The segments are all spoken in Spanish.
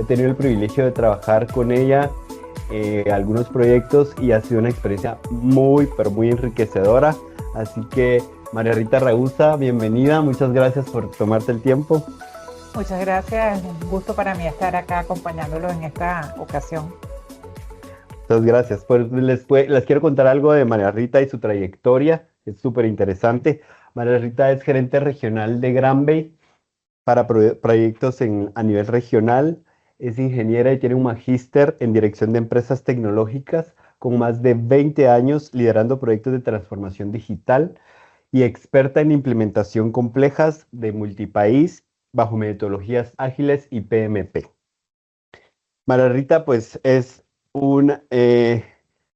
tenido el privilegio de trabajar con ella algunos proyectos y ha sido una experiencia muy, pero muy enriquecedora. Así que María Rita Ragusa, bienvenida, muchas gracias por tomarte el tiempo. Muchas gracias, un gusto para mí estar acá acompañándolo en esta ocasión. Muchas gracias. Pues les quiero contar algo de María Rita y su trayectoria, es súper interesante. María Rita es gerente regional de Granbey para proyectos a nivel regional. Es ingeniera y tiene un magíster en dirección de empresas tecnológicas con más de 20 años liderando proyectos de transformación digital y experta en implementación complejas de multipaís bajo metodologías ágiles y PMP. María Rita, pues, es un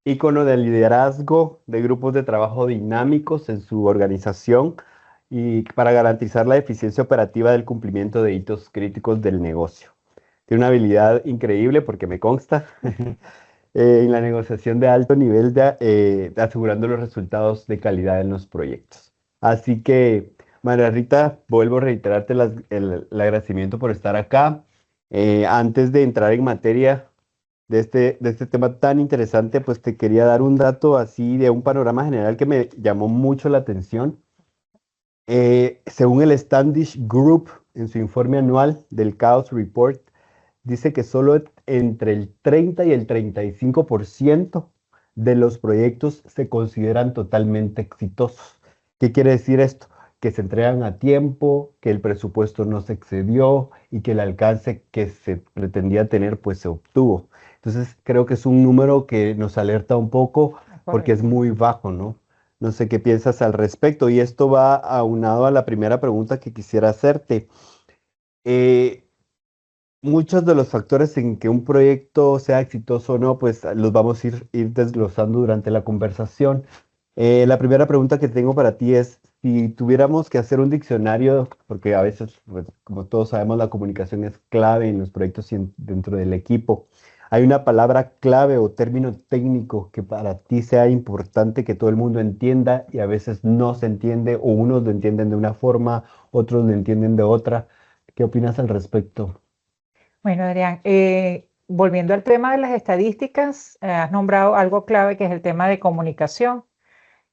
ícono de liderazgo de grupos de trabajo dinámicos en su organización y para garantizar la eficiencia operativa del cumplimiento de hitos críticos del negocio. Tiene una habilidad increíble porque me consta en la negociación de alto nivel, asegurando los resultados de calidad en los proyectos. Así que, María Rita, vuelvo a reiterarte el agradecimiento por estar acá. Antes de entrar en materia de este tema tan interesante, pues te quería dar un dato así de un panorama general que me llamó mucho la atención. Según el Standish Group, en su informe anual del Chaos Report, dice que solo entre el 30 y el 35% de los proyectos se consideran totalmente exitosos. ¿Qué quiere decir esto? Que se entregan a tiempo, que el presupuesto no se excedió y que el alcance que se pretendía tener pues se obtuvo. Entonces creo que es un número que nos alerta un poco porque es Correcto. muy bajo, ¿no? No sé qué piensas al respecto y esto va aunado a la primera pregunta que quisiera hacerte. Eh, Muchos de los factores en que un proyecto sea exitoso o no, pues los vamos a ir desglosando durante la conversación. La primera pregunta que tengo para ti es, si tuviéramos que hacer un diccionario, porque a veces, pues, como todos sabemos, la comunicación es clave en los proyectos y dentro del equipo. ¿Hay una palabra clave o término técnico que para ti sea importante que todo el mundo entienda y a veces no se entiende o unos lo entienden de una forma, otros lo entienden de otra? ¿Qué opinas al respecto? Bueno, Adrián, volviendo al tema de las estadísticas, has nombrado algo clave que es el tema de comunicación.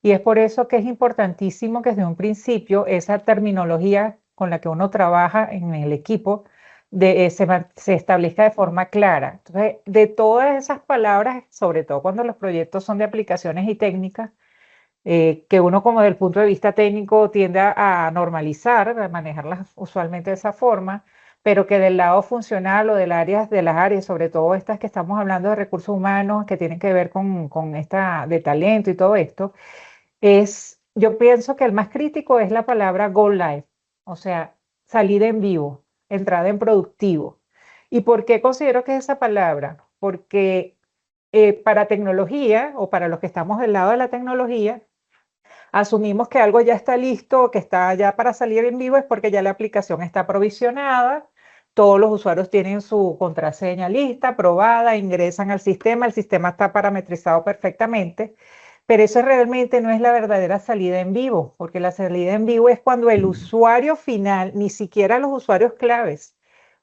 Y es por eso que es importantísimo que desde un principio esa terminología con la que uno trabaja en el equipo se establezca de forma clara. Entonces, de todas esas palabras, sobre todo cuando los proyectos son de aplicaciones y técnicas, que uno como del punto de vista técnico tiende a normalizar, a manejarlas usualmente de esa forma, pero que del lado funcional o de las áreas, sobre todo estas que estamos hablando de recursos humanos, que tienen que ver con esta de talento y todo esto, yo pienso que el más crítico es la palabra go live, o sea, salida en vivo, entrada en productivo. ¿Y por qué considero que es esa palabra? Porque para tecnología o para los que estamos del lado de la tecnología, asumimos que algo ya está listo, que está ya para salir en vivo, es porque ya la aplicación está provisionada, todos los usuarios tienen su contraseña lista, aprobada, ingresan al sistema, el sistema está parametrizado perfectamente, pero eso realmente no es la verdadera salida en vivo, porque la salida en vivo es cuando el usuario final, ni siquiera los usuarios claves,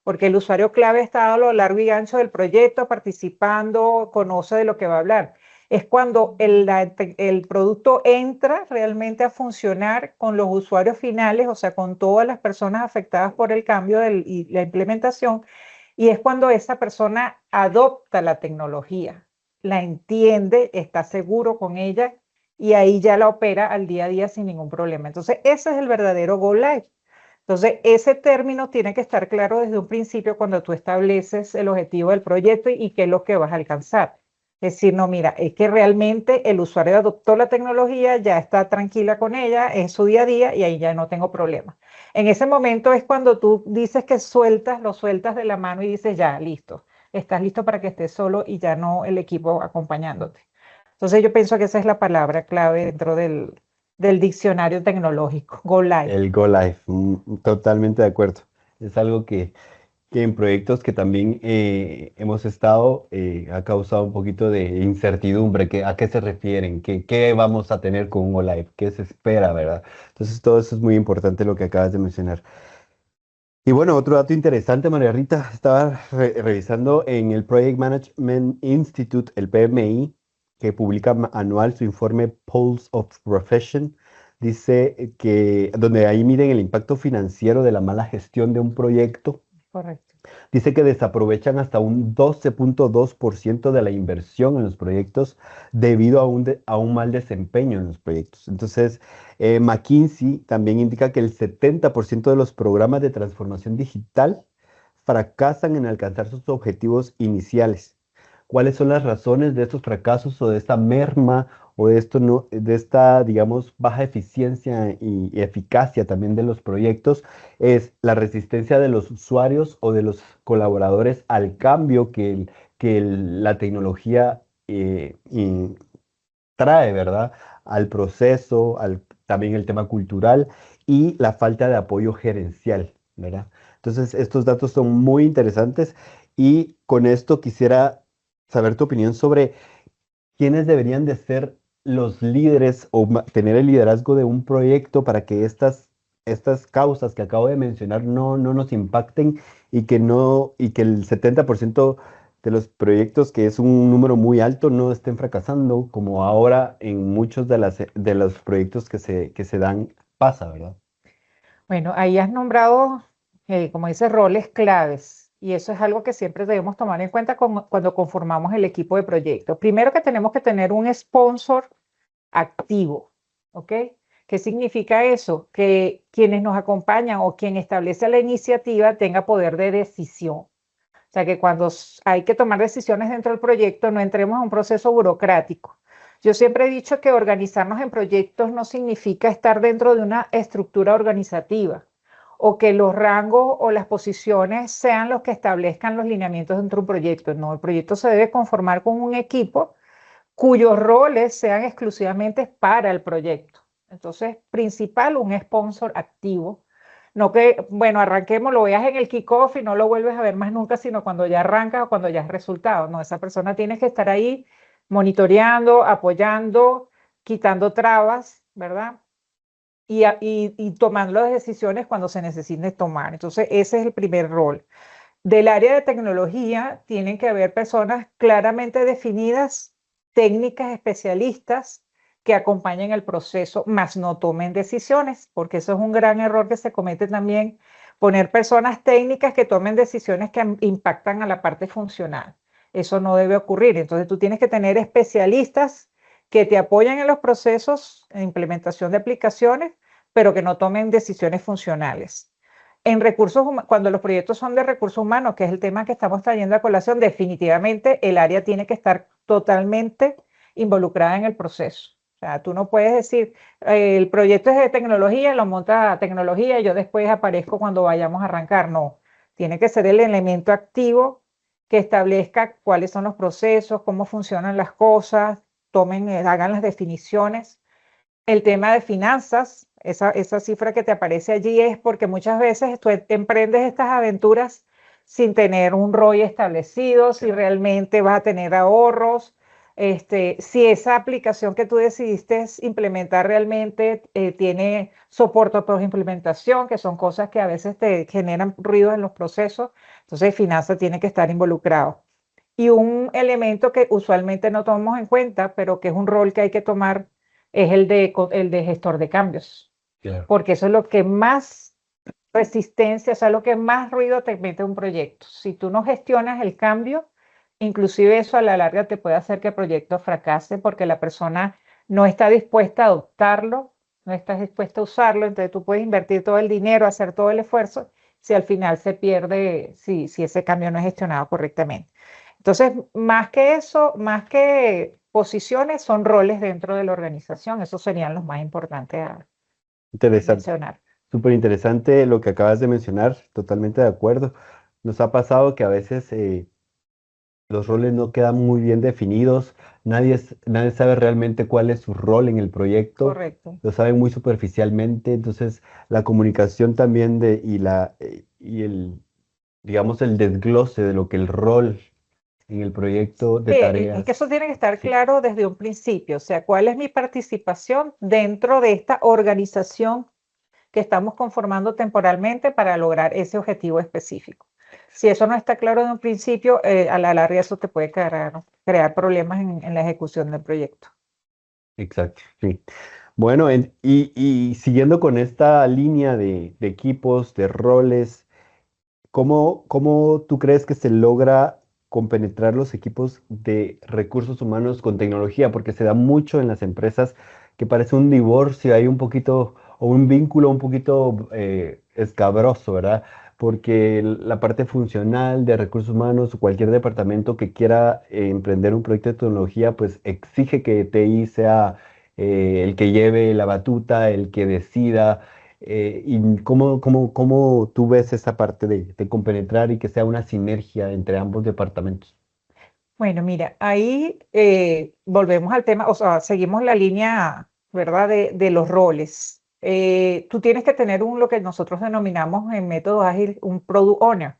porque el usuario clave está a lo largo y ancho del proyecto, participando, conoce de lo que va a hablar. Es cuando el producto entra realmente a funcionar con los usuarios finales, o sea, con todas las personas afectadas por el cambio y la implementación, y es cuando esa persona adopta la tecnología, la entiende, está seguro con ella y ahí ya la opera al día a día sin ningún problema. Entonces, ese es el verdadero Go Live. Entonces, ese término tiene que estar claro desde un principio cuando tú estableces el objetivo del proyecto y qué es lo que vas a alcanzar. Es decir, no, mira, es que realmente el usuario adoptó la tecnología, ya está tranquila con ella, es su día a día y ahí ya no tengo problema. En ese momento es cuando tú dices que sueltas, lo sueltas de la mano y dices, ya, listo, estás listo para que estés solo y ya no el equipo acompañándote. Entonces yo pienso que esa es la palabra clave dentro del diccionario tecnológico, Go Live. El Go Live, totalmente de acuerdo. Es algo que en proyectos que también hemos estado ha causado un poquito de incertidumbre. ¿A qué se refieren? ¿Qué vamos a tener con un Go Live? ¿Qué se espera, verdad? Entonces todo eso es muy importante lo que acabas de mencionar. Y bueno, otro dato interesante, María Rita, estaba revisando en el Project Management Institute, el PMI, que publica anual su informe Pulse of Profession, dice que donde ahí miden el impacto financiero de la mala gestión de un proyecto. Correcto. Dice que desaprovechan hasta un 12.2% de la inversión en los proyectos debido a un mal desempeño en los proyectos. Entonces, McKinsey también indica que el 70% de los programas de transformación digital fracasan en alcanzar sus objetivos iniciales. ¿Cuáles son las razones de estos fracasos o de esta merma o de esto no, de esta, digamos, baja eficiencia y eficacia también de los proyectos? Es la resistencia de los usuarios o de los colaboradores al cambio la tecnología trae, ¿verdad? Al proceso, también el tema cultural y la falta de apoyo gerencial, ¿verdad? Entonces, estos datos son muy interesantes y con esto quisiera saber tu opinión sobre quiénes deberían de ser los líderes o tener el liderazgo de un proyecto para que estas causas que acabo de mencionar no nos impacten y que el 70% de los proyectos, que es un número muy alto, no estén fracasando, como ahora en muchos de los proyectos que se dan pasa, ¿verdad? Bueno, ahí has nombrado, como dices, roles claves y eso es algo que siempre debemos tomar en cuenta cuando conformamos el equipo de proyecto. Primero que tenemos que tener un sponsor activo, ¿ok? ¿Qué significa eso? Que quienes nos acompañan o quien establece la iniciativa tenga poder de decisión. O sea, que cuando hay que tomar decisiones dentro del proyecto no entremos a un proceso burocrático. Yo siempre he dicho que organizarnos en proyectos no significa estar dentro de una estructura organizativa o que los rangos o las posiciones sean los que establezcan los lineamientos dentro de un proyecto. No, el proyecto se debe conformar con un equipo cuyos roles sean exclusivamente para el proyecto. Entonces, principal, un sponsor activo. No que, bueno, arranquemos, lo veas en el kickoff y no lo vuelves a ver más nunca, sino cuando ya arrancas o cuando ya has resultado. No, esa persona tiene que estar ahí monitoreando, apoyando, quitando trabas, ¿verdad? Y tomando las decisiones cuando se necesiten tomar. Entonces, ese es el primer rol. Del área de tecnología tienen que haber personas claramente definidas, técnicas especialistas que acompañen el proceso, más no tomen decisiones, porque eso es un gran error que se comete también, poner personas técnicas que tomen decisiones que impactan a la parte funcional. Eso no debe ocurrir. Entonces tú tienes que tener especialistas que te apoyen en los procesos de implementación de aplicaciones, pero que no tomen decisiones funcionales. En recursos humanos, cuando los proyectos son de recursos humanos, que es el tema que estamos trayendo a colación, definitivamente el área tiene que estar totalmente involucrada en el proceso. O sea, tú no puedes decir, el proyecto es de tecnología, lo monta tecnología y yo después aparezco cuando vayamos a arrancar. No, tiene que ser el elemento activo que establezca cuáles son los procesos, cómo funcionan las cosas, hagan las definiciones. El tema de finanzas, esa cifra que te aparece allí es porque muchas veces tú emprendes estas aventuras sin tener un ROI establecido, si realmente vas a tener ahorros, si esa aplicación que tú decidiste implementar realmente tiene soporte post implementación, que son cosas que a veces te generan ruido en los procesos, entonces finanzas tiene que estar involucrado. Y un elemento que usualmente no tomamos en cuenta, pero que es un rol que hay que tomar es el de gestor de cambios, Claro. porque eso es lo que más resistencia, o sea, lo que más ruido te mete un proyecto. Si tú no gestionas el cambio, inclusive eso a la larga te puede hacer que el proyecto fracase porque la persona no está dispuesta a adoptarlo, no está dispuesta a usarlo, entonces tú puedes invertir todo el dinero, hacer todo el esfuerzo, si al final se pierde, si ese cambio no es gestionado correctamente. Entonces, más que eso, más que posiciones, son roles dentro de la organización. Esos serían los más importantes a Interesante. mencionar. Súper interesante lo que acabas de mencionar, totalmente de acuerdo. Nos ha pasado que a veces los roles no quedan muy bien definidos, nadie sabe realmente cuál es su rol en el proyecto, Correcto. lo saben muy superficialmente, entonces la comunicación también y digamos, el desglose de lo que el rol en el proyecto de Sí, es que tareas. eso tiene que estar Sí, claro desde un principio, o sea, cuál es mi participación dentro de esta organización que estamos conformando temporalmente para lograr ese objetivo específico. Si eso no está claro de un principio, a la larga eso te puede crear problemas en la ejecución del proyecto. Exacto, sí. Bueno, y siguiendo con esta línea de equipos, de roles, ¿cómo tú crees que se logra compenetrar los equipos de recursos humanos con tecnología? Porque se da mucho en las empresas que parece un divorcio, hay un poquito, o un vínculo un poquito escabroso, ¿verdad? Porque la parte funcional de recursos humanos o cualquier departamento que quiera emprender un proyecto de tecnología, pues exige que TI sea el que lleve la batuta, el que decida. ¿Y cómo tú ves esa parte de compenetrar y que sea una sinergia entre ambos departamentos? Bueno, mira, ahí volvemos al tema, o sea, seguimos la línea, ¿verdad? De los roles. Tú tienes que tener lo que nosotros denominamos en método ágil un product owner.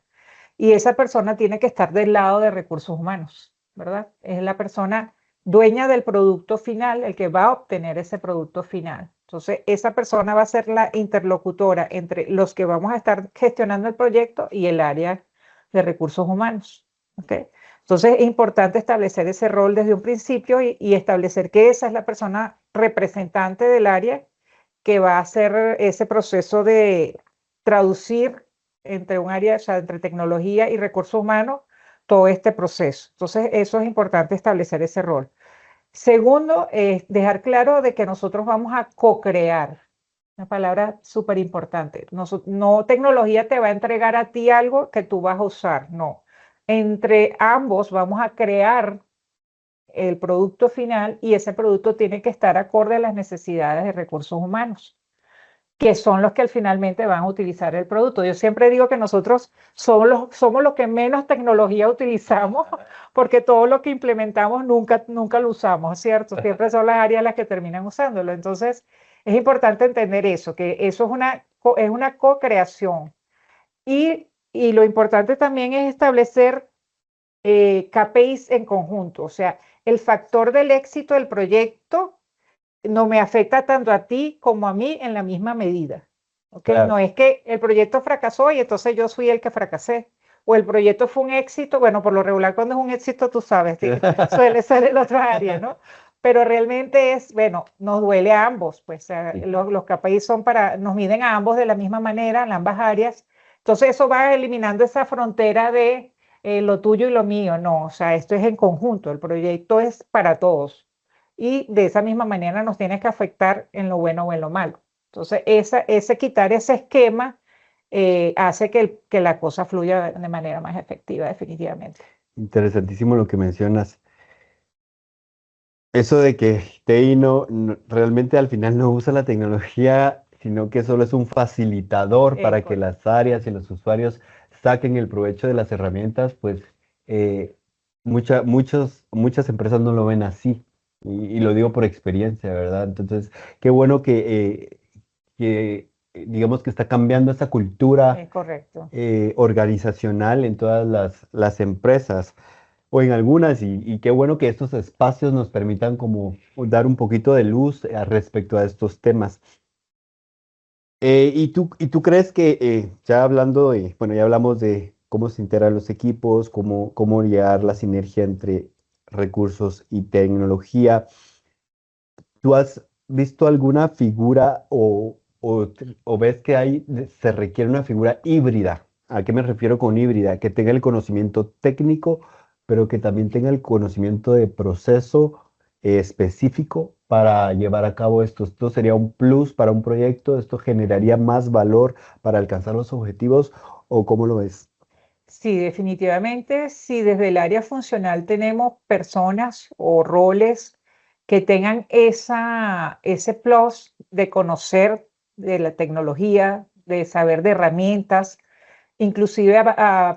Y esa persona tiene que estar del lado de recursos humanos, ¿verdad? Es la persona dueña del producto final, el que va a obtener ese producto final. Entonces, esa persona va a ser la interlocutora entre los que vamos a estar gestionando el proyecto y el área de recursos humanos. ¿Ok? Entonces, es importante establecer ese rol desde un principio y establecer que esa es la persona representante del área que va a hacer ese proceso de traducir entre un área, o sea, entre tecnología y recursos humanos, todo este proceso. Entonces, eso es importante establecer ese rol. Segundo, dejar claro de que nosotros vamos a co-crear. Una palabra súper importante. No tecnología te va a entregar a ti algo que tú vas a usar, no. Entre ambos vamos a crear el producto final y ese producto tiene que estar acorde a las necesidades de recursos humanos, que son los que finalmente van a utilizar el producto. Yo siempre digo que nosotros somos los que menos tecnología utilizamos, porque todo lo que implementamos nunca lo usamos, ¿cierto? Siempre son las áreas las que terminan usándolo. Entonces, es importante entender eso, que eso es una co-creación. Y lo importante también es establecer KPIs en conjunto, o sea, el factor del éxito del proyecto no me afecta tanto a ti como a mí en la misma medida. ¿Ok? Claro. No es que el proyecto fracasó y entonces yo fui el que fracasé. O el proyecto fue un éxito, bueno, por lo regular cuando es un éxito, tú sabes, suele ser el otro área, ¿no? Pero realmente es, bueno, nos duele a ambos, pues Sí. los KPIs son nos miden a ambos de la misma manera, en ambas áreas. Entonces eso va eliminando esa frontera de lo tuyo y lo mío, no, o sea, esto es en conjunto, el proyecto es para todos y de esa misma manera nos tiene que afectar en lo bueno o en lo malo. Entonces, quitar ese esquema hace que la cosa fluya de manera más efectiva, definitivamente. Interesantísimo lo que mencionas. Eso de que TI realmente al final no usa la tecnología, sino que solo es un facilitador para que Correcto. las áreas y los usuarios saquen el provecho de las herramientas, pues eh, muchas empresas no lo ven así. Y lo digo por experiencia, ¿verdad? Entonces, qué bueno digamos que está cambiando esa cultura Correcto. organizacional en todas las empresas o en algunas, y qué bueno que estos espacios nos permitan como dar un poquito de luz respecto a estos temas. ¿Y tú crees que ya hablando bueno, ya hablamos de cómo se integran los equipos, cómo llegar la sinergia entre recursos y tecnología? ¿Tú has visto alguna figura o ves que se requiere una figura híbrida? ¿A qué me refiero con híbrida? Que tenga el conocimiento técnico, pero que también tenga el conocimiento de proceso específico para llevar a cabo esto. Esto sería un plus para un proyecto, esto generaría más valor para alcanzar los objetivos, ¿o cómo lo ves? Sí, definitivamente, si desde el área funcional tenemos personas o roles que tengan ese plus de conocer de la tecnología, de saber de herramientas. Inclusive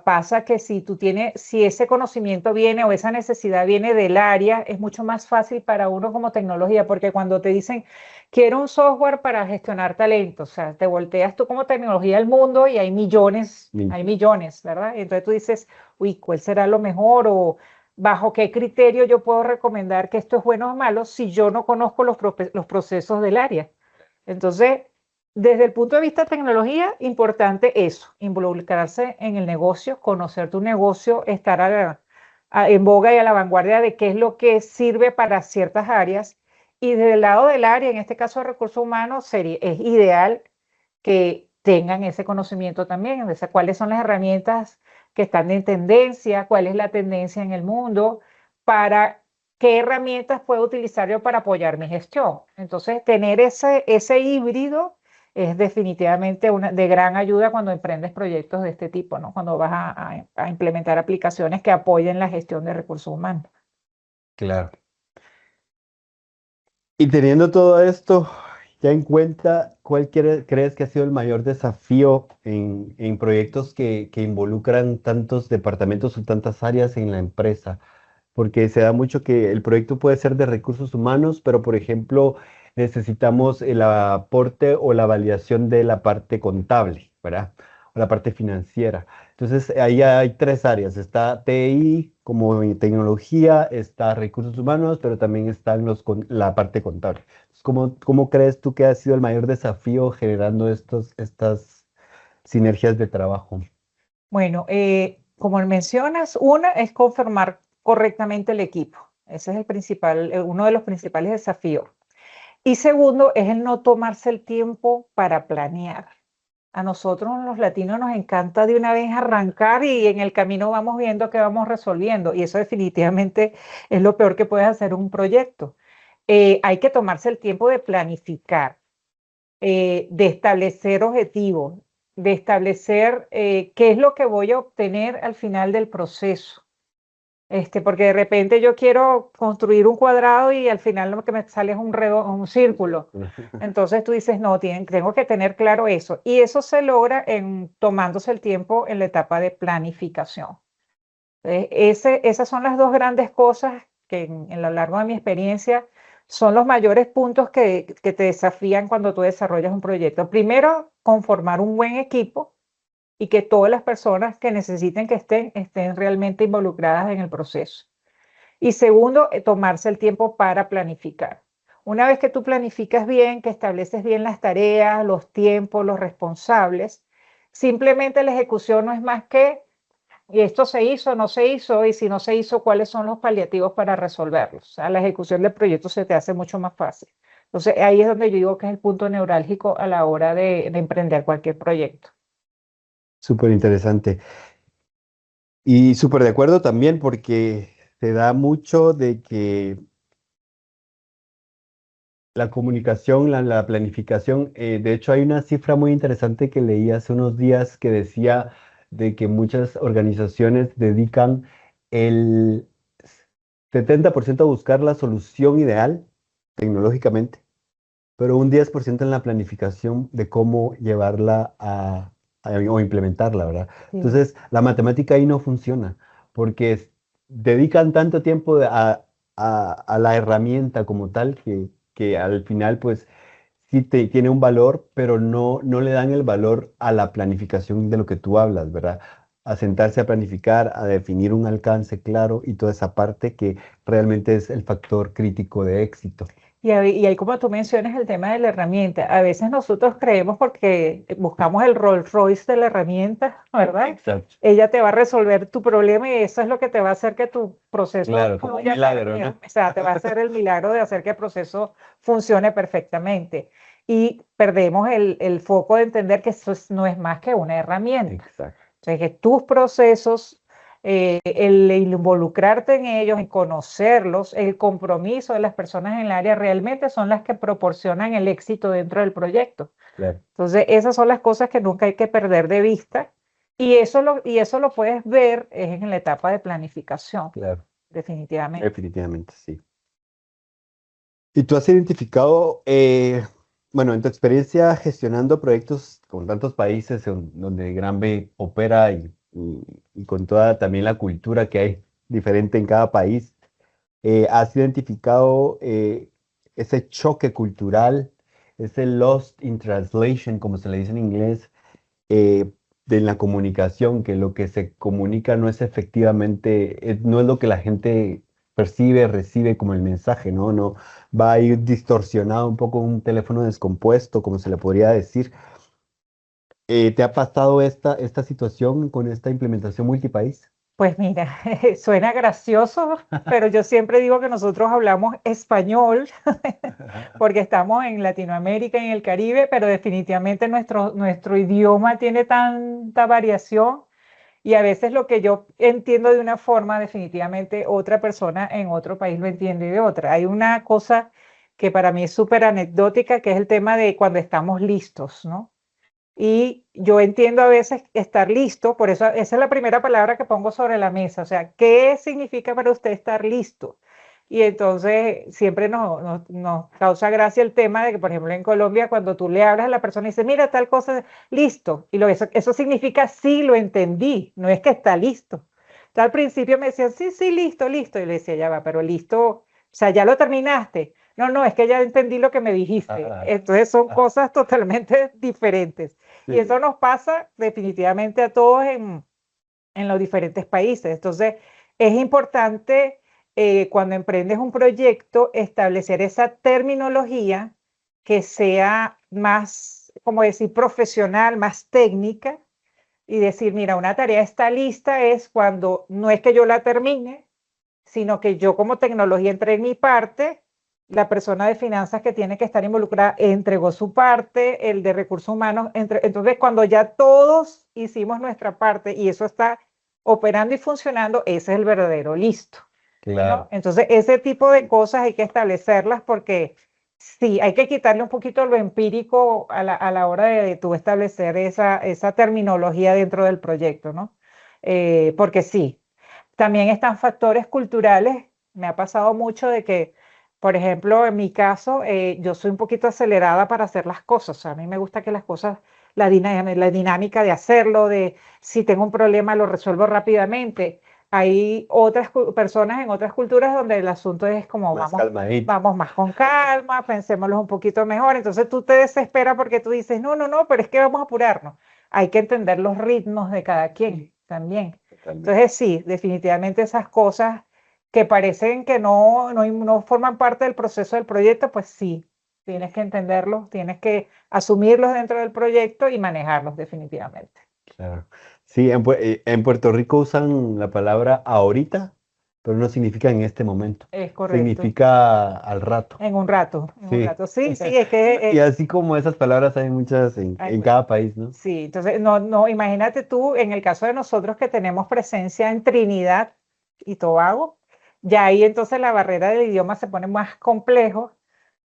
pasa que si ese conocimiento viene o esa necesidad viene del área, es mucho más fácil para uno como tecnología, porque cuando te dicen, quiero un software para gestionar talentos, o sea, te volteas tú como tecnología al mundo y Sí. hay millones, ¿verdad? Entonces tú dices, uy, ¿cuál será lo mejor? O bajo qué criterio yo puedo recomendar que esto es bueno o malo si yo no conozco los procesos del área. Entonces, Desde el punto de vista de tecnología, importante eso, involucrarse en el negocio, conocer tu negocio, estar en boga y a la vanguardia de qué es lo que sirve para ciertas áreas. Y desde el lado del área, en este caso de recursos humanos, es ideal que tengan ese conocimiento también, de cuáles son las herramientas que están en tendencia, cuál es la tendencia en el mundo, para qué herramientas puedo utilizar yo para apoyar mi gestión. Entonces, tener ese híbrido es definitivamente de gran ayuda cuando emprendes proyectos de este tipo, ¿no? Cuando vas a implementar aplicaciones que apoyen la gestión de recursos humanos. Claro. Y teniendo todo esto ya en cuenta, ¿cuál crees que ha sido el mayor desafío en proyectos que involucran tantos departamentos o tantas áreas en la empresa? Porque se da mucho que el proyecto puede ser de recursos humanos, pero por ejemplo necesitamos el aporte o la validación de la parte contable, ¿verdad? O la parte financiera. Entonces ahí hay tres áreas. Está TI como en tecnología, está recursos humanos, pero también están la parte contable. Entonces, ¿cómo crees tú que ha sido el mayor desafío generando estas sinergias de trabajo? Bueno, como mencionas, una es conformar correctamente el equipo. Ese es el principal, uno de los principales desafíos. Y segundo es el no tomarse el tiempo para planear. A nosotros los latinos nos encanta de una vez arrancar y en el camino vamos viendo qué vamos resolviendo. Y eso definitivamente es lo peor que puedes hacer un proyecto. Hay que tomarse el tiempo de planificar, de establecer objetivos, de establecer qué es lo que voy a obtener al final del proceso. Porque de repente yo quiero construir un cuadrado y al final lo que me sale es un círculo. Entonces tú dices, no, tengo que tener claro eso. Y eso se logra tomándose el tiempo en la etapa de planificación. Esas son las dos grandes cosas que en lo largo de mi experiencia son los mayores puntos que te desafían cuando tú desarrollas un proyecto. Primero, conformar un buen equipo y que todas las personas que necesiten que estén realmente involucradas en el proceso. Y segundo, tomarse el tiempo para planificar. Una vez que tú planificas bien, que estableces bien las tareas, los tiempos, los responsables, simplemente la ejecución no es más que, y esto se hizo, no se hizo, y si no se hizo, cuáles son los paliativos para resolverlos. O sea, la ejecución del proyecto se te hace mucho más fácil. Entonces, ahí es donde yo digo que es el punto neurálgico a la hora de emprender cualquier proyecto. Súper interesante. Y súper de acuerdo también porque se da mucho de que la comunicación, la planificación, de hecho hay una cifra muy interesante que leí hace unos días que decía de que muchas organizaciones dedican el 70% a buscar la solución ideal tecnológicamente, pero un 10% en la planificación de cómo llevarla o implementarla, ¿verdad? Sí. Entonces, la matemática ahí no funciona, porque dedican tanto tiempo a la herramienta como tal que al final, pues, sí tiene un valor, pero no le dan el valor a la planificación de lo que tú hablas, ¿verdad? A sentarse a planificar, a definir un alcance claro y toda esa parte que realmente es el factor crítico de éxito. Y ahí como tú mencionas el tema de la herramienta, a veces nosotros creemos porque buscamos el Rolls Royce de la herramienta, ¿verdad? Exacto. Ella te va a resolver tu problema y eso es lo que te va a hacer que tu proceso Claro, como un fluya milagro, bien. ¿no? O sea, te va a hacer el milagro de hacer que el proceso funcione perfectamente. Y perdemos el foco de entender que eso no es más que una herramienta. Exacto. O sea, que tus procesos, el involucrarte en ellos, en conocerlos, el compromiso de las personas en el área realmente son las que proporcionan el éxito dentro del proyecto. Claro, Entonces, esas son las cosas que nunca hay que perder de vista y eso lo puedes ver en la etapa de planificación, claro, definitivamente. definitivamente sí. ¿Y tú has identificado, bueno, en tu experiencia gestionando proyectos con tantos países donde Granby opera y con toda también la cultura que hay diferente en cada país, has identificado ese choque cultural, ese lost in translation, como se le dice en inglés, de la comunicación, que lo que se comunica no es efectivamente, no es lo que la gente percibe, recibe como el mensaje, ¿no? No va a ir distorsionado un poco un teléfono descompuesto, como se le podría decir. ¿Te ha pasado esta situación con esta implementación multipaís? Pues mira, suena gracioso, pero yo siempre digo que nosotros hablamos español porque estamos en Latinoamérica y en el Caribe, pero definitivamente nuestro idioma tiene tanta variación y a veces lo que yo entiendo de una forma, definitivamente otra persona en otro país lo entiende de otra. Hay una cosa que para mí es súper anecdótica, que es el tema de cuando estamos listos, ¿no? Y yo entiendo a veces estar listo, por eso esa es la primera palabra que pongo sobre la mesa, o sea, ¿qué significa para usted estar listo? Y entonces siempre nos causa gracia el tema de que, por ejemplo, en Colombia, cuando tú le hablas a la persona y dices, mira, tal cosa, listo, y eso significa sí, lo entendí, no es que está listo. Entonces, al principio me decían, sí, sí, listo, listo, y le decía, ya va, pero listo, o sea, ya lo terminaste. No, no, es que ya entendí lo que me dijiste. Entonces son cosas totalmente diferentes. Y Sí, eso nos pasa definitivamente a todos en los diferentes países. Entonces, es importante cuando emprendes un proyecto establecer esa terminología que sea más, como decir, profesional, más técnica y decir, mira, una tarea está lista es cuando no es que yo la termine, sino que yo como tecnología entregué mi parte, la persona de finanzas que tiene que estar involucrada entregó su parte, el de recursos humanos, entonces cuando ya todos hicimos nuestra parte y eso está operando y funcionando, ese es el verdadero listo, ¿no? claro. Entonces ese tipo de cosas hay que establecerlas porque sí, hay que quitarle un poquito lo empírico a la hora de tú establecer esa terminología dentro del proyecto, ¿no? Porque sí, también están factores culturales. Me ha pasado mucho de que, por ejemplo, en mi caso, yo soy un poquito acelerada para hacer las cosas. O sea, a mí me gusta que las cosas, la dinámica de hacerlo, de si tengo un problema lo resuelvo rápidamente. Hay otras personas en otras culturas donde el asunto es como Más calmadito. vamos más con calma, pensémoslo un poquito mejor. Entonces tú te desesperas porque tú dices, no, no, no, pero es que vamos a apurarnos. Hay que entender los ritmos de cada quien también. Totalmente. Entonces sí, definitivamente esas cosas que parecen que no forman parte del proceso del proyecto, pues sí, tienes que entenderlos, tienes que asumirlos dentro del proyecto y manejarlos definitivamente. Claro. Sí, en Puerto Rico usan la palabra ahorita, pero no significa en este momento. Es correcto. Significa al rato. En un rato, en un Sí. rato. Sí, sí, es que Y así como esas palabras hay muchas ay, en cada país, ¿no? sí, entonces no, imagínate tú, en el caso de nosotros que tenemos presencia en Trinidad y Tobago, ya ahí entonces la barrera del idioma se pone más complejo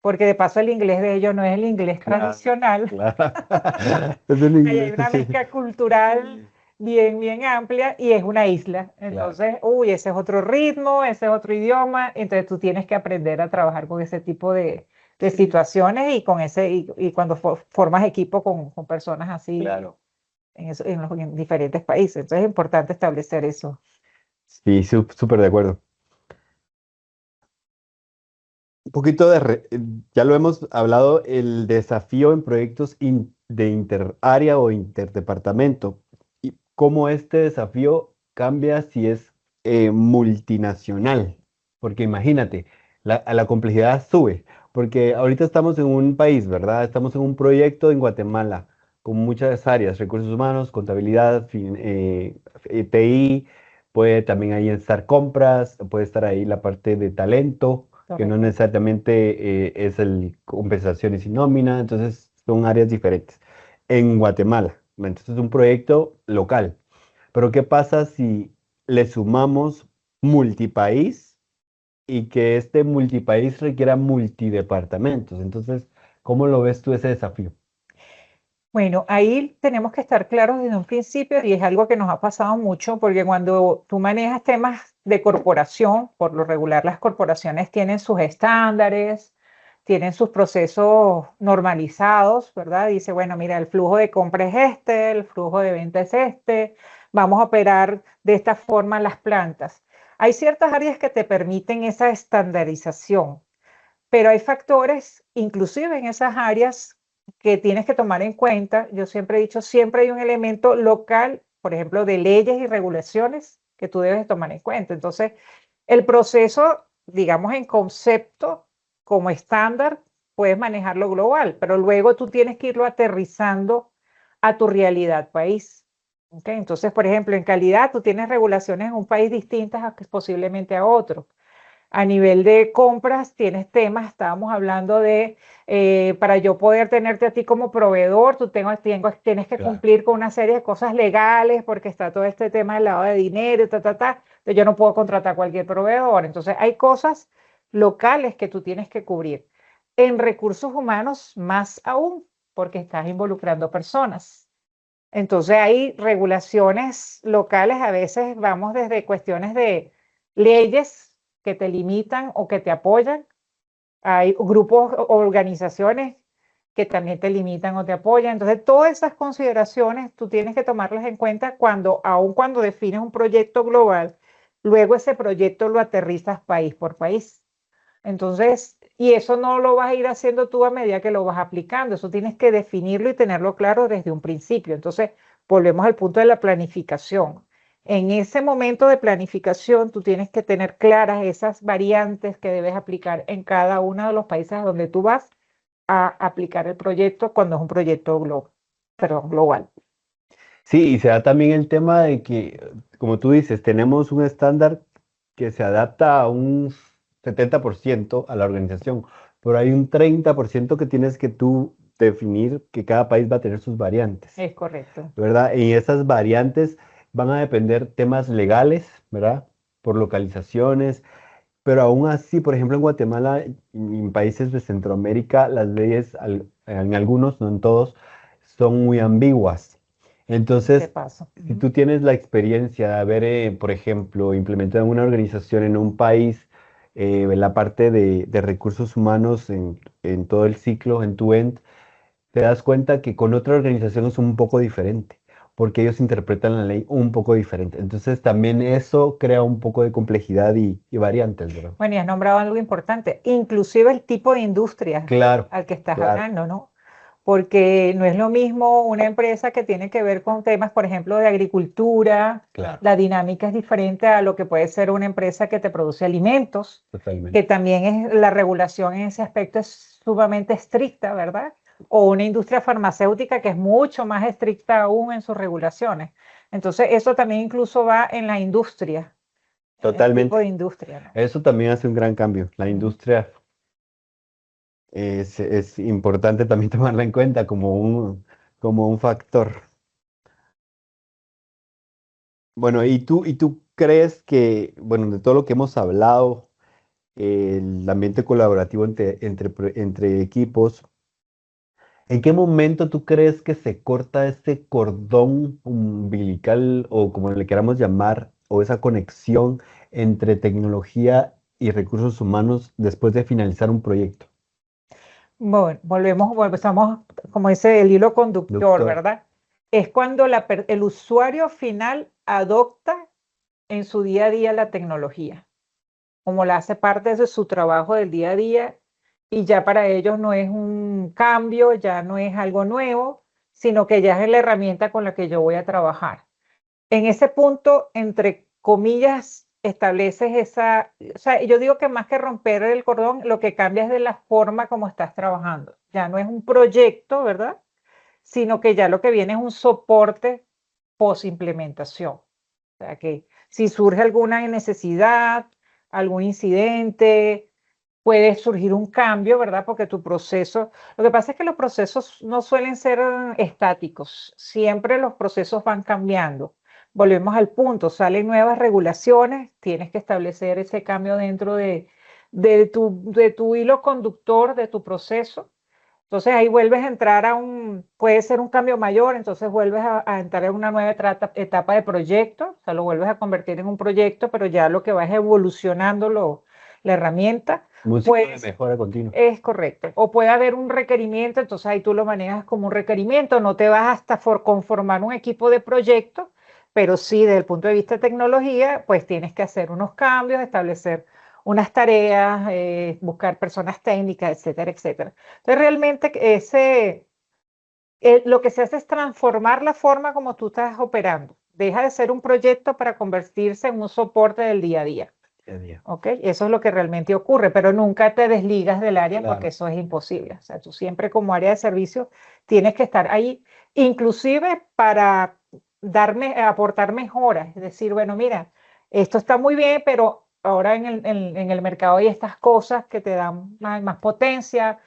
porque de paso el inglés de ellos no es el inglés Claro, tradicional. claro. Es el Ahí hay inglés, una sí. mezcla cultural bien, bien amplia y es una isla. Claro, Entonces, uy, ese es otro ritmo, ese es otro idioma. Entonces tú tienes que aprender a trabajar con ese tipo de situaciones y con y cuando formas equipo con personas así claro. en diferentes países. Entonces es importante establecer eso. Sí, súper de acuerdo. Un poquito ya lo hemos hablado, el desafío en proyectos de interárea o interdepartamento y cómo este desafío cambia si es multinacional. Porque imagínate, a la complejidad sube, porque ahorita estamos en un país, ¿verdad? Estamos en un proyecto en Guatemala con muchas áreas, recursos humanos, contabilidad, TI, puede también ahí estar compras, puede estar ahí la parte de talento que no Correcto. necesariamente es el compensaciones y nómina, entonces son áreas diferentes. En Guatemala, entonces es un proyecto local. Pero ¿qué pasa si le sumamos multipaís y que este multipaís requiera multidepartamentos? Entonces, ¿cómo lo ves tú ese desafío? Bueno, ahí tenemos que estar claros desde un principio y es algo que nos ha pasado mucho porque cuando tú manejas temas de corporación, por lo regular las corporaciones tienen sus estándares, tienen sus procesos normalizados, ¿verdad? Dice, bueno, mira, el flujo de compra es este, el flujo de venta es este, vamos a operar de esta forma las plantas. Hay ciertas áreas que te permiten esa estandarización, pero hay factores, inclusive en esas áreas, que tienes que tomar en cuenta. Yo siempre he dicho, siempre hay un elemento local, por ejemplo, de leyes y regulaciones que tú debes tomar en cuenta. Entonces, El proceso, digamos en concepto, como estándar, puedes manejarlo global, pero luego tú tienes que irlo aterrizando a tu realidad país. ¿Okay? Entonces, por ejemplo, en calidad tú tienes regulaciones en un país distintas posiblemente a otro. A nivel de compras tienes temas, estábamos hablando de, para yo poder tenerte a ti como proveedor, tienes que Claro. cumplir con una serie de cosas legales porque está todo este tema del lavado de dinero, entonces yo no puedo contratar a cualquier proveedor. Entonces hay cosas locales que tú tienes que cubrir. En recursos humanos, más aún, porque estás involucrando personas. Entonces hay regulaciones locales, a veces vamos desde cuestiones de leyes que te limitan o que te apoyan. Hay grupos o organizaciones que también te limitan o te apoyan. Entonces todas esas consideraciones tú tienes que tomarlas en cuenta aun cuando defines un proyecto global, luego ese proyecto lo aterrizas país por país. Entonces, y eso no lo vas a ir haciendo tú a medida que lo vas aplicando, eso tienes que definirlo y tenerlo claro desde un principio. Entonces, volvemos al punto de la planificación. En ese momento de planificación, tú tienes que tener claras esas variantes que debes aplicar en cada uno de los países a donde tú vas a aplicar el proyecto cuando es un proyecto global. Sí, y se da también el tema de que, como tú dices, tenemos un estándar que se adapta a un 70% a la organización, pero hay un 30% que tienes que tú definir que cada país va a tener sus variantes, Es correcto. ¿verdad? Y esas variantes van a depender temas legales, ¿verdad? Por localizaciones, pero aún así, por ejemplo, en Guatemala y en países de Centroamérica, las leyes, en algunos, no en todos, son muy ambiguas. De Entonces, paso. si tú tienes la experiencia de haber, por ejemplo, implementado en una organización en un país la parte de recursos humanos en todo el ciclo, en tu end, te das cuenta que con otra organización es un poco diferente, porque ellos interpretan la ley un poco diferente. Entonces también eso crea un poco de complejidad y variantes, ¿verdad? Bueno, y has nombrado algo importante, inclusive el tipo de industria Claro, al que estás claro, hablando, ¿no? Porque no es lo mismo una empresa que tiene que ver con temas, por ejemplo, de agricultura, claro, la dinámica es diferente a lo que puede ser una empresa que te produce alimentos, que totalmente. también la regulación en ese aspecto es sumamente estricta, ¿verdad? O una industria farmacéutica que es mucho más estricta aún en sus regulaciones. Entonces, eso también incluso va en la industria, en el tipo Totalmente. de industria, ¿no? Eso también hace un gran cambio. La Ujú. industria es importante también tomarla en cuenta como un factor. Bueno, ¿y tú crees que, bueno, de todo lo que hemos hablado, el ambiente colaborativo entre equipos, ¿en qué momento tú crees que se corta ese cordón umbilical o como le queramos llamar, o esa conexión entre tecnología y recursos humanos después de finalizar un proyecto? Bueno, estamos, como dice el hilo conductor, Doctor, ¿verdad? Es cuando el usuario final adopta en su día a día la tecnología, como la hace parte de su trabajo del día a día, y ya para ellos no es un cambio, ya no es algo nuevo, sino que ya es la herramienta con la que yo voy a trabajar. En ese punto, entre comillas, estableces o sea, yo digo que más que romper el cordón, lo que cambia es de la forma como estás trabajando. Ya no es un proyecto, ¿verdad? Sino que ya lo que viene es un soporte post implementación. O sea, que si surge alguna necesidad, algún incidente, puede surgir un cambio, ¿verdad? Porque tu proceso, lo que pasa es que los procesos no suelen ser estáticos, siempre los procesos van cambiando. Volvemos al punto, salen nuevas regulaciones, tienes que establecer ese cambio dentro de tu hilo conductor, de tu proceso. Entonces ahí vuelves a entrar puede ser un cambio mayor, entonces vuelves a entrar en una nueva etapa de proyecto, o sea, lo vuelves a convertir en un proyecto, pero ya lo que va es evolucionando la herramienta. un ciclo de Pues mejora continua. es correcto. O puede haber un requerimiento, entonces ahí tú lo manejas como un requerimiento, no te vas hasta conformar un equipo de proyecto, pero sí, desde el punto de vista de tecnología, pues tienes que hacer unos cambios, establecer unas tareas, buscar personas técnicas, etcétera, etcétera. Entonces, realmente lo que se hace es transformar la forma como tú estás operando. Deja de ser un proyecto para convertirse en un soporte del día a día. día a día. ¿Ok? Eso es lo que realmente ocurre, pero nunca te desligas del área porque Claro. eso es imposible. O sea, tú siempre como área de servicio tienes que estar ahí, inclusive para aportar mejoras. Es decir, bueno, mira, esto está muy bien, pero ahora en el mercado hay estas cosas que te dan más potencia.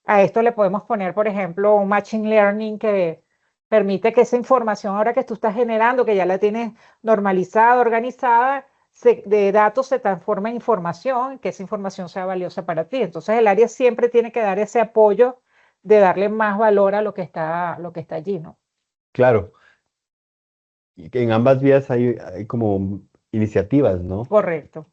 A esto le podemos poner, por ejemplo, un machine learning que permite que esa información ahora que tú estás generando, que ya la tienes normalizada, organizada, de datos se transforma en información, que esa información sea valiosa para ti. Entonces el área siempre tiene que dar ese apoyo de darle más valor a lo que está allí, ¿no? Claro, y que en ambas vías hay como iniciativas, ¿no? Correcto.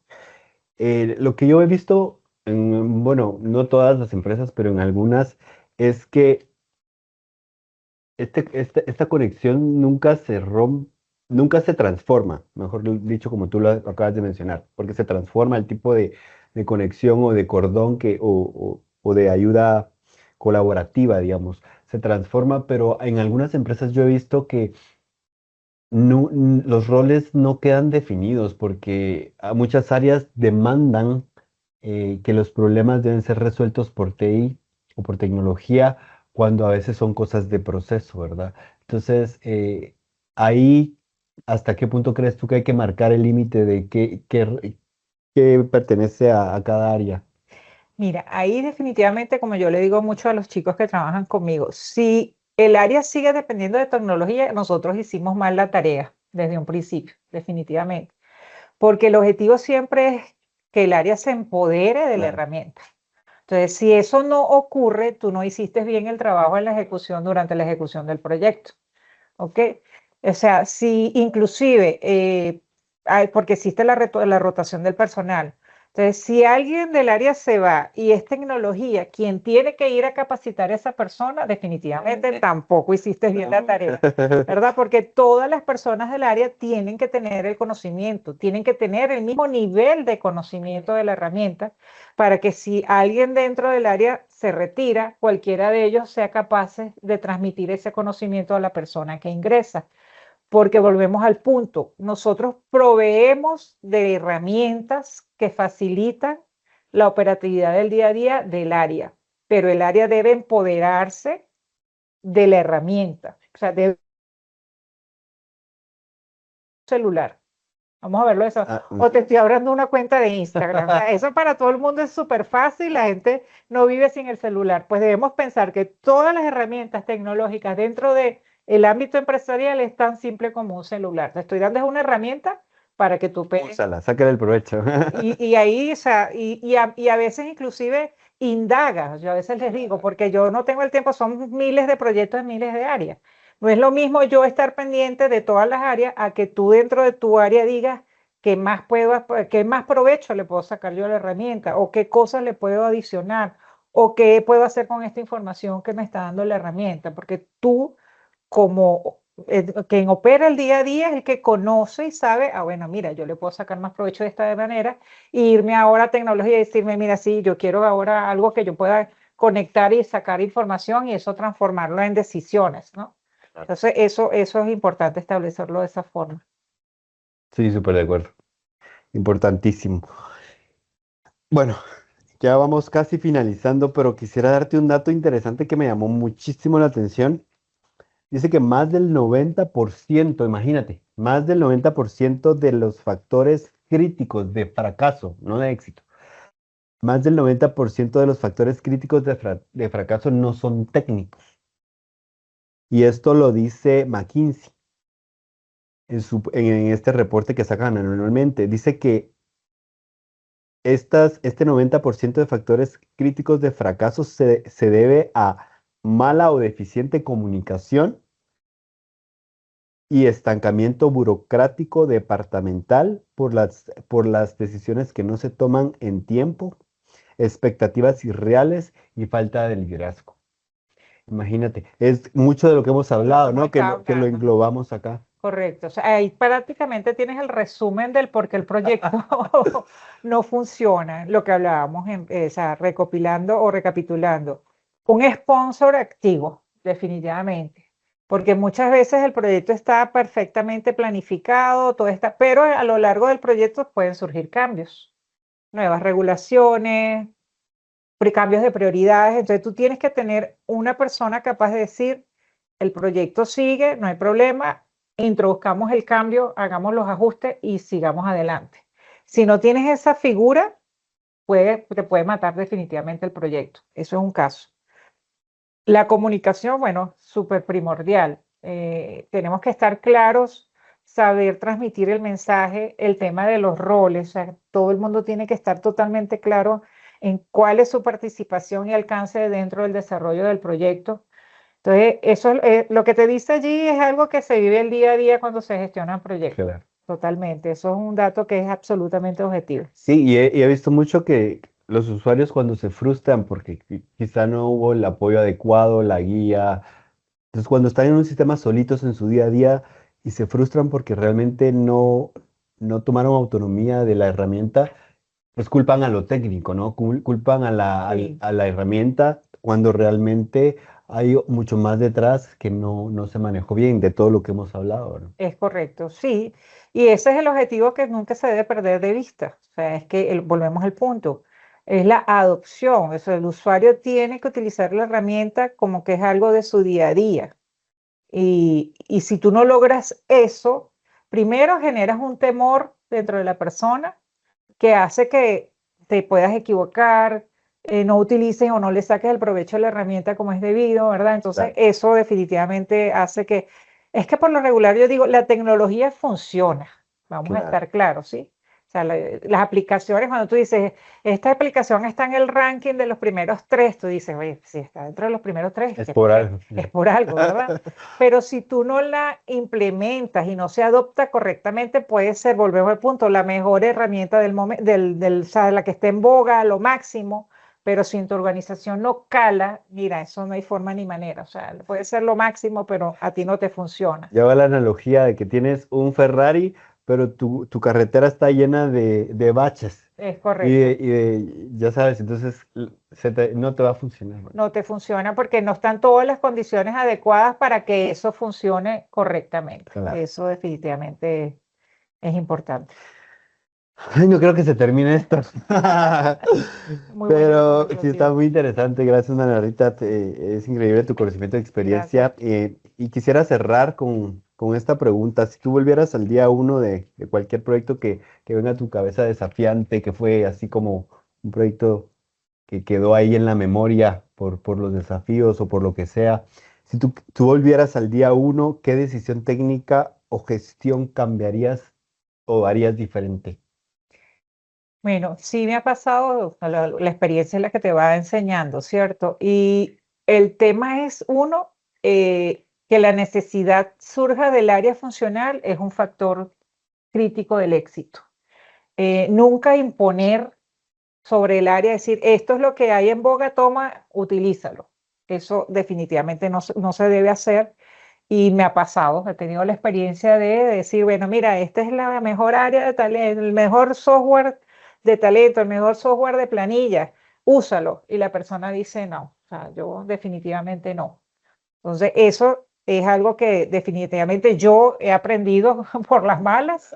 Lo que yo he visto, bueno, no todas las empresas, pero en algunas, es que esta conexión nunca se rompe, nunca se transforma, mejor dicho, como tú lo acabas de mencionar, porque se transforma el tipo de conexión o de cordón o de ayuda colaborativa, digamos, se transforma, pero en algunas empresas yo he visto que los roles no quedan definidos porque a muchas áreas demandan que los problemas deben ser resueltos por TI o por tecnología cuando a veces son cosas de proceso, ¿verdad? Entonces, ahí, ¿hasta qué punto crees tú que hay que marcar el límite de qué pertenece a cada área? Mira, ahí definitivamente, como yo le digo mucho a los chicos que trabajan conmigo, si el área sigue dependiendo de tecnología, nosotros hicimos mal la tarea desde un principio, definitivamente. Porque el objetivo siempre es que el área se empodere de la Claro. herramienta. Entonces, si eso no ocurre, tú no hiciste bien el trabajo en la ejecución durante la ejecución del proyecto. ¿Ok? O sea, si inclusive, porque existe la rotación del personal. Entonces, si alguien del área se va y es tecnología, quien tiene que ir a capacitar a esa persona, definitivamente tampoco hiciste bien la tarea, ¿verdad? Porque todas las personas del área tienen que tener el conocimiento, tienen que tener el mismo nivel de conocimiento de la herramienta para que si alguien dentro del área se retira, cualquiera de ellos sea capaz de transmitir ese conocimiento a la persona que ingresa. Porque volvemos al punto, nosotros proveemos de herramientas que facilitan la operatividad del día a día del área, pero el área debe empoderarse de la herramienta, o sea, de celular. Vamos a verlo eso. Ah, O te estoy abriendo una cuenta de Instagram. O sea, eso para todo el mundo es súper fácil. La gente no vive sin el celular. Pues debemos pensar que todas las herramientas tecnológicas dentro del ámbito empresarial es tan simple como un celular. Te estoy dando es una herramienta para que tú pegues. úsala, sáquale el provecho. Y ahí, o sea, y a veces inclusive indagas. Yo a veces les digo, porque yo no tengo el tiempo, son miles de proyectos en miles de áreas. No es lo mismo yo estar pendiente de todas las áreas a que tú dentro de tu área digas qué más provecho le puedo sacar yo a la herramienta o qué cosas le puedo adicionar o qué puedo hacer con esta información que me está dando la herramienta, porque tú como quien opera el día a día es el que conoce y sabe, bueno, mira, yo le puedo sacar más provecho de esta manera e irme ahora a tecnología y decirme, mira, sí, yo quiero ahora algo que yo pueda conectar y sacar información y eso transformarlo en decisiones, ¿no? Entonces, eso es importante establecerlo de esa forma. Sí, súper de acuerdo. Importantísimo. Bueno, ya vamos casi finalizando, pero quisiera darte un dato interesante que me llamó muchísimo la atención. Dice que más del 90%, imagínate, más del 90% de los factores críticos de fracaso, no de éxito, más del 90% de los factores críticos de fracaso no son técnicos. Y esto lo dice McKinsey en este reporte que sacan anualmente. Dice que este 90% de factores críticos de fracaso se debe a mala o deficiente comunicación y estancamiento burocrático departamental por las decisiones que no se toman en tiempo, expectativas irreales y falta de liderazgo. Imagínate, es mucho de lo que hemos hablado, Como ¿no? Que está lo, que lo hablando. englobamos acá. Correcto. O sea, ahí prácticamente tienes el resumen del por qué el proyecto no funciona, lo que hablábamos, o sea, recopilando o recapitulando. Un sponsor activo, definitivamente, porque muchas veces el proyecto está perfectamente planificado, todo está, pero a lo largo del proyecto pueden surgir cambios. nuevas regulaciones, cambios de prioridades. Entonces tú tienes que tener una persona capaz de decir, el proyecto sigue, no hay problema, introduzcamos el cambio, hagamos los ajustes y sigamos adelante. Si no tienes esa figura, te puede matar definitivamente el proyecto. Eso es un caso. La comunicación, bueno, súper primordial. Tenemos que estar claros, saber transmitir el mensaje, el tema de los roles. O sea, todo el mundo tiene que estar totalmente claro en cuál es su participación y alcance dentro del desarrollo del proyecto. Entonces, eso, lo que te dice allí es algo que se vive el día a día cuando se gestionan proyectos. Claro. Totalmente. Eso es un dato que es absolutamente objetivo. Sí, y he visto mucho que los usuarios cuando se frustran porque quizá no hubo el apoyo adecuado, la guía. Entonces, cuando están en un sistema solitos en su día a día y se frustran porque realmente no tomaron autonomía de la herramienta, pues culpan a lo técnico, ¿no? Culpan a Sí. a la herramienta cuando realmente hay mucho más detrás que no se manejó bien de todo lo que hemos hablado, ¿no? Es correcto, sí. Y ese es el objetivo que nunca se debe perder de vista. O sea, es que volvemos al punto, es la adopción. Eso, el usuario tiene que utilizar la herramienta como que es algo de su día a día. Y si tú no logras eso, primero generas un temor dentro de la persona que hace que te puedas equivocar, no utilices o no le saques el provecho de la herramienta como es debido, ¿verdad? Entonces, Claro. eso definitivamente hace que, es que por lo regular yo digo, la tecnología funciona, vamos a Claro. estar claros, ¿sí? O sea, las aplicaciones, cuando tú dices, esta aplicación está en el ranking de los primeros tres, tú dices, oye, si está dentro de los primeros tres, Es que por algo. es por algo, ¿verdad? Pero si tú no la implementas y no se adopta correctamente, puede ser, volvemos al punto, la mejor herramienta del momento, o sea, la que esté en boga a lo máximo, pero si en tu organización no cala, mira, eso no hay forma ni manera. O sea, puede ser lo máximo, pero a ti no te funciona. Lleva la analogía de que tienes un Ferrari, pero tu carretera está llena de baches Es correcto. ya sabes, entonces no te va a funcionar. Bueno, No te funciona porque no están todas las condiciones adecuadas para que eso funcione correctamente. claro. Eso definitivamente es importante. Ay, no creo que se termine esto. Muy buena la Pero sí está conversación. muy interesante. Gracias, Ana Rita. Es increíble tu conocimiento y Gracias. experiencia. Y quisiera cerrar con esta pregunta. Si tú volvieras al día uno de cualquier proyecto que venga a tu cabeza desafiante, que fue así como un proyecto que quedó ahí en la memoria por los desafíos o por lo que sea, si tú volvieras al día uno, ¿qué decisión técnica o gestión cambiarías o harías diferente? Bueno, sí me ha pasado, la experiencia es la que te va enseñando, ¿cierto? Y el tema es, uno, que la necesidad surja del área funcional es un factor crítico del éxito. Nunca imponer sobre el área, decir, esto es lo que hay en boga, toma, utilízalo. Eso definitivamente no se debe hacer y me ha pasado, he tenido la experiencia de decir, bueno, mira, esta es la mejor área de talento, el mejor software de talento, el mejor software de planilla, úsalo. Y la persona dice, no, o sea, yo definitivamente no. Entonces, eso es algo que definitivamente yo he aprendido por las malas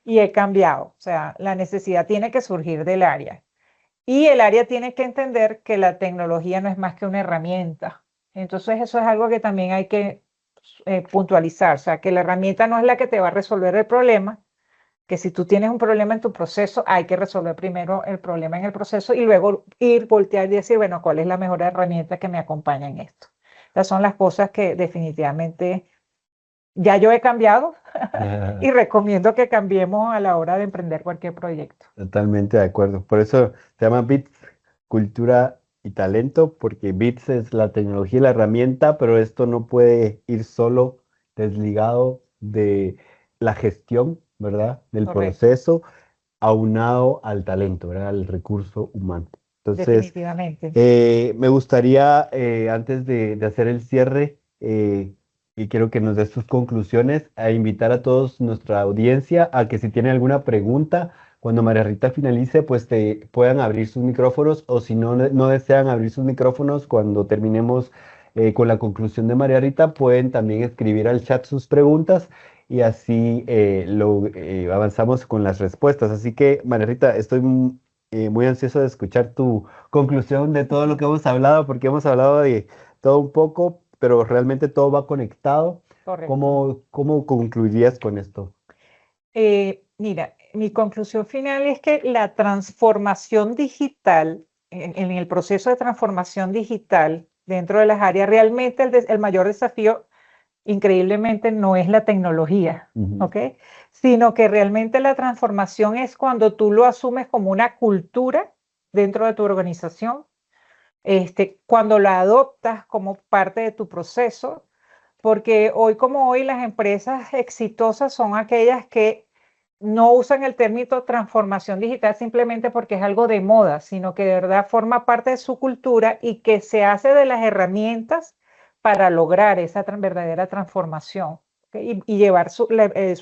y he cambiado. O sea, la necesidad tiene que surgir del área. Y el área tiene que entender que la tecnología no es más que una herramienta. Entonces, eso es algo que también hay que puntualizar. O sea, que la herramienta no es la que te va a resolver el problema, que si tú tienes un problema en tu proceso, hay que resolver primero el problema en el proceso y luego ir, voltear y decir, bueno, ¿cuál es la mejor herramienta que me acompaña en esto? Esas son las cosas que definitivamente ya yo he cambiado y recomiendo que cambiemos a la hora de emprender cualquier proyecto. Totalmente de acuerdo. Por eso se llama Bits, cultura y talento, porque Bits es la tecnología y la herramienta, pero esto no puede ir solo desligado de la gestión, ¿verdad? Del Correcto, proceso, aunado al talento, ¿verdad? Al recurso humano. Entonces, definitivamente. me gustaría, antes de hacer el cierre, y quiero que nos des tus conclusiones, a invitar a todos nuestra audiencia a que si tienen alguna pregunta, cuando María Rita finalice, pues te puedan abrir sus micrófonos o si no desean abrir sus micrófonos, cuando terminemos con la conclusión de María Rita, pueden también escribir al chat sus preguntas y así avanzamos con las respuestas. Así que, María Rita, estoy muy ansioso de escuchar tu conclusión de todo lo que hemos hablado, porque hemos hablado de todo un poco, pero realmente todo va conectado. Correcto. ¿Cómo concluirías con esto? Mira, mi conclusión final es que la transformación digital, en el proceso de transformación digital dentro de las áreas, realmente el mayor desafío, increíblemente, no es la tecnología, Ujú. ¿ok? Sino que realmente la transformación es cuando tú lo asumes como una cultura dentro de tu organización, cuando la adoptas como parte de tu proceso, porque hoy como hoy las empresas exitosas son aquellas que no usan el término transformación digital simplemente porque es algo de moda, sino que de verdad forma parte de su cultura y que se hace de las herramientas para lograr esa verdadera transformación, ¿ok? Y llevar su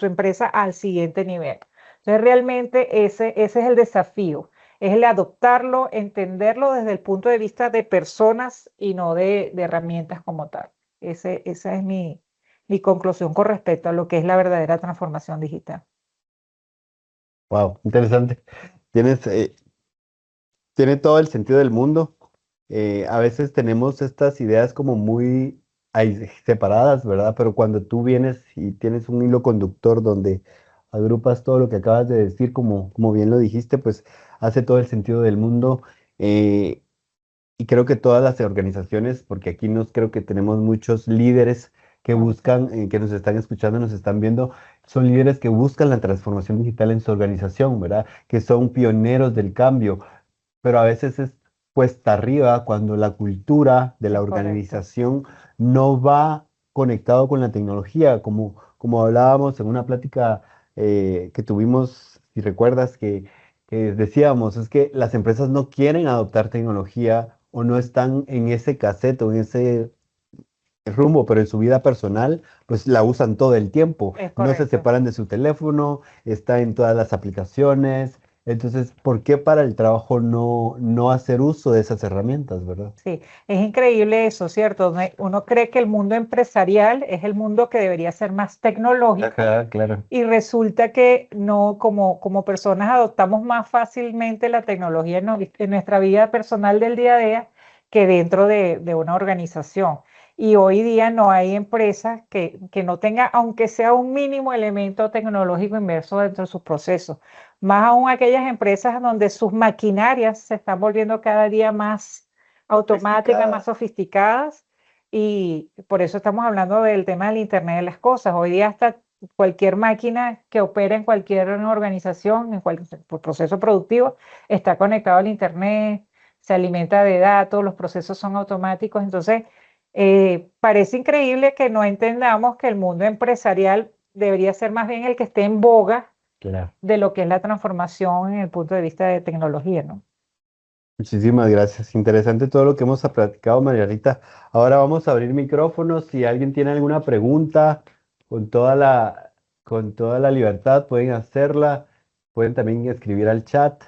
empresa al siguiente nivel. Entonces realmente ese es el desafío, es el adoptarlo, entenderlo desde el punto de vista de personas y no de herramientas como tal. Esa es mi conclusión con respecto a lo que es la verdadera transformación digital. Wow, interesante. Tienes, tiene todo el sentido del mundo. A veces tenemos estas ideas como muy separadas, ¿verdad? Pero cuando tú vienes y tienes un hilo conductor donde agrupas todo lo que acabas de decir, como bien lo dijiste, pues hace todo el sentido del mundo. Eh, y creo que todas las organizaciones, porque aquí nos creo que tenemos muchos líderes que Correcto. buscan, que nos están escuchando, nos están viendo, son líderes que buscan la transformación digital en su organización, ¿verdad? Que son pioneros del cambio, pero a veces es cuesta arriba cuando la cultura de la Es correcto. organización no va conectado con la tecnología, como hablábamos en una plática que tuvimos, si recuerdas, que decíamos, es que las empresas no quieren adoptar tecnología o no están en ese cassette o en ese rumbo, pero en su vida personal, pues la usan todo el tiempo. Es No se correcto. separan de su teléfono, está en todas las aplicaciones. Entonces, ¿por qué para el trabajo no hacer uso de esas herramientas, verdad? Sí, es increíble eso, ¿cierto? Uno cree que el mundo empresarial es el mundo que debería ser más tecnológico Ajá, claro. y resulta que no, como personas adoptamos más fácilmente la tecnología en nuestra vida personal del día a día que dentro de una organización. Y hoy día no hay empresas que no tenga, aunque sea un mínimo elemento tecnológico inmerso dentro de sus procesos. Más aún aquellas empresas donde sus maquinarias se están volviendo cada día más automáticas, más Sofisticada. sofisticadas. Y por eso estamos hablando del tema del Internet de las cosas. Hoy día hasta cualquier máquina que opera en cualquier organización, en cualquier proceso productivo, está conectado al Internet, se alimenta de datos, los procesos son automáticos. Entonces, parece increíble que no entendamos que el mundo empresarial debería ser más bien el que esté en boga Claro. de lo que es la transformación en el punto de vista de tecnología, ¿no? Muchísimas gracias. Interesante todo lo que hemos platicado, María Rita. Ahora vamos a abrir micrófonos. Si alguien tiene alguna pregunta, con con toda la libertad pueden hacerla. Pueden también escribir al chat.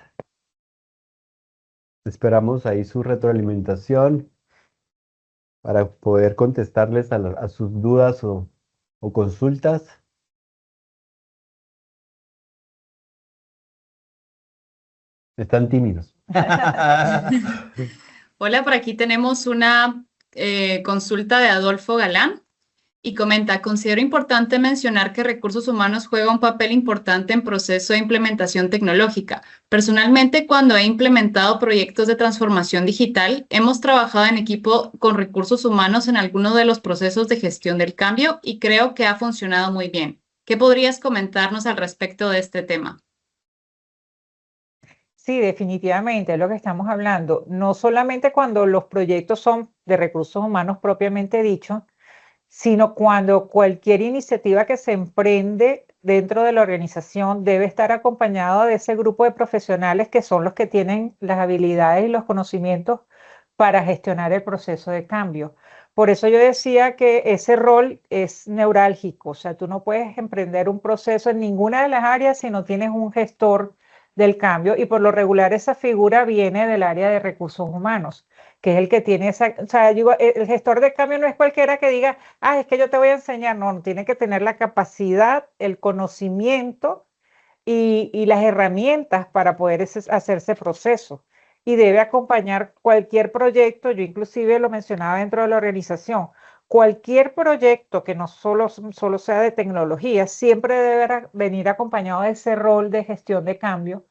Esperamos ahí su retroalimentación para poder contestarles a sus dudas o consultas. Están tímidos. Hola, por aquí tenemos una consulta de Adolfo Galán y comenta, considero importante mencionar que recursos humanos juega un papel importante en proceso de implementación tecnológica. Personalmente, cuando he implementado proyectos de transformación digital, hemos trabajado en equipo con recursos humanos en algunos de los procesos de gestión del cambio y creo que ha funcionado muy bien. ¿Qué podrías comentarnos al respecto de este tema? Sí, definitivamente, es lo que estamos hablando. No solamente cuando los proyectos son de recursos humanos propiamente dicho, sino cuando cualquier iniciativa que se emprende dentro de la organización debe estar acompañado de ese grupo de profesionales que son los que tienen las habilidades y los conocimientos para gestionar el proceso de cambio. Por eso yo decía que ese rol es neurálgico, o sea, tú no puedes emprender un proceso en ninguna de las áreas si no tienes un gestor del cambio y por lo regular esa figura viene del área de recursos humanos, que es el que tiene esa, o sea, digo, el gestor de cambio no es cualquiera que diga, ah, es que yo te voy a enseñar, no, tiene que tener la capacidad, el conocimiento y las herramientas para poder hacer ese proceso. Y debe acompañar cualquier proyecto, yo inclusive lo mencionaba dentro de la organización, cualquier proyecto que no solo sea de tecnología, siempre debe venir acompañado de ese rol de gestión de cambio,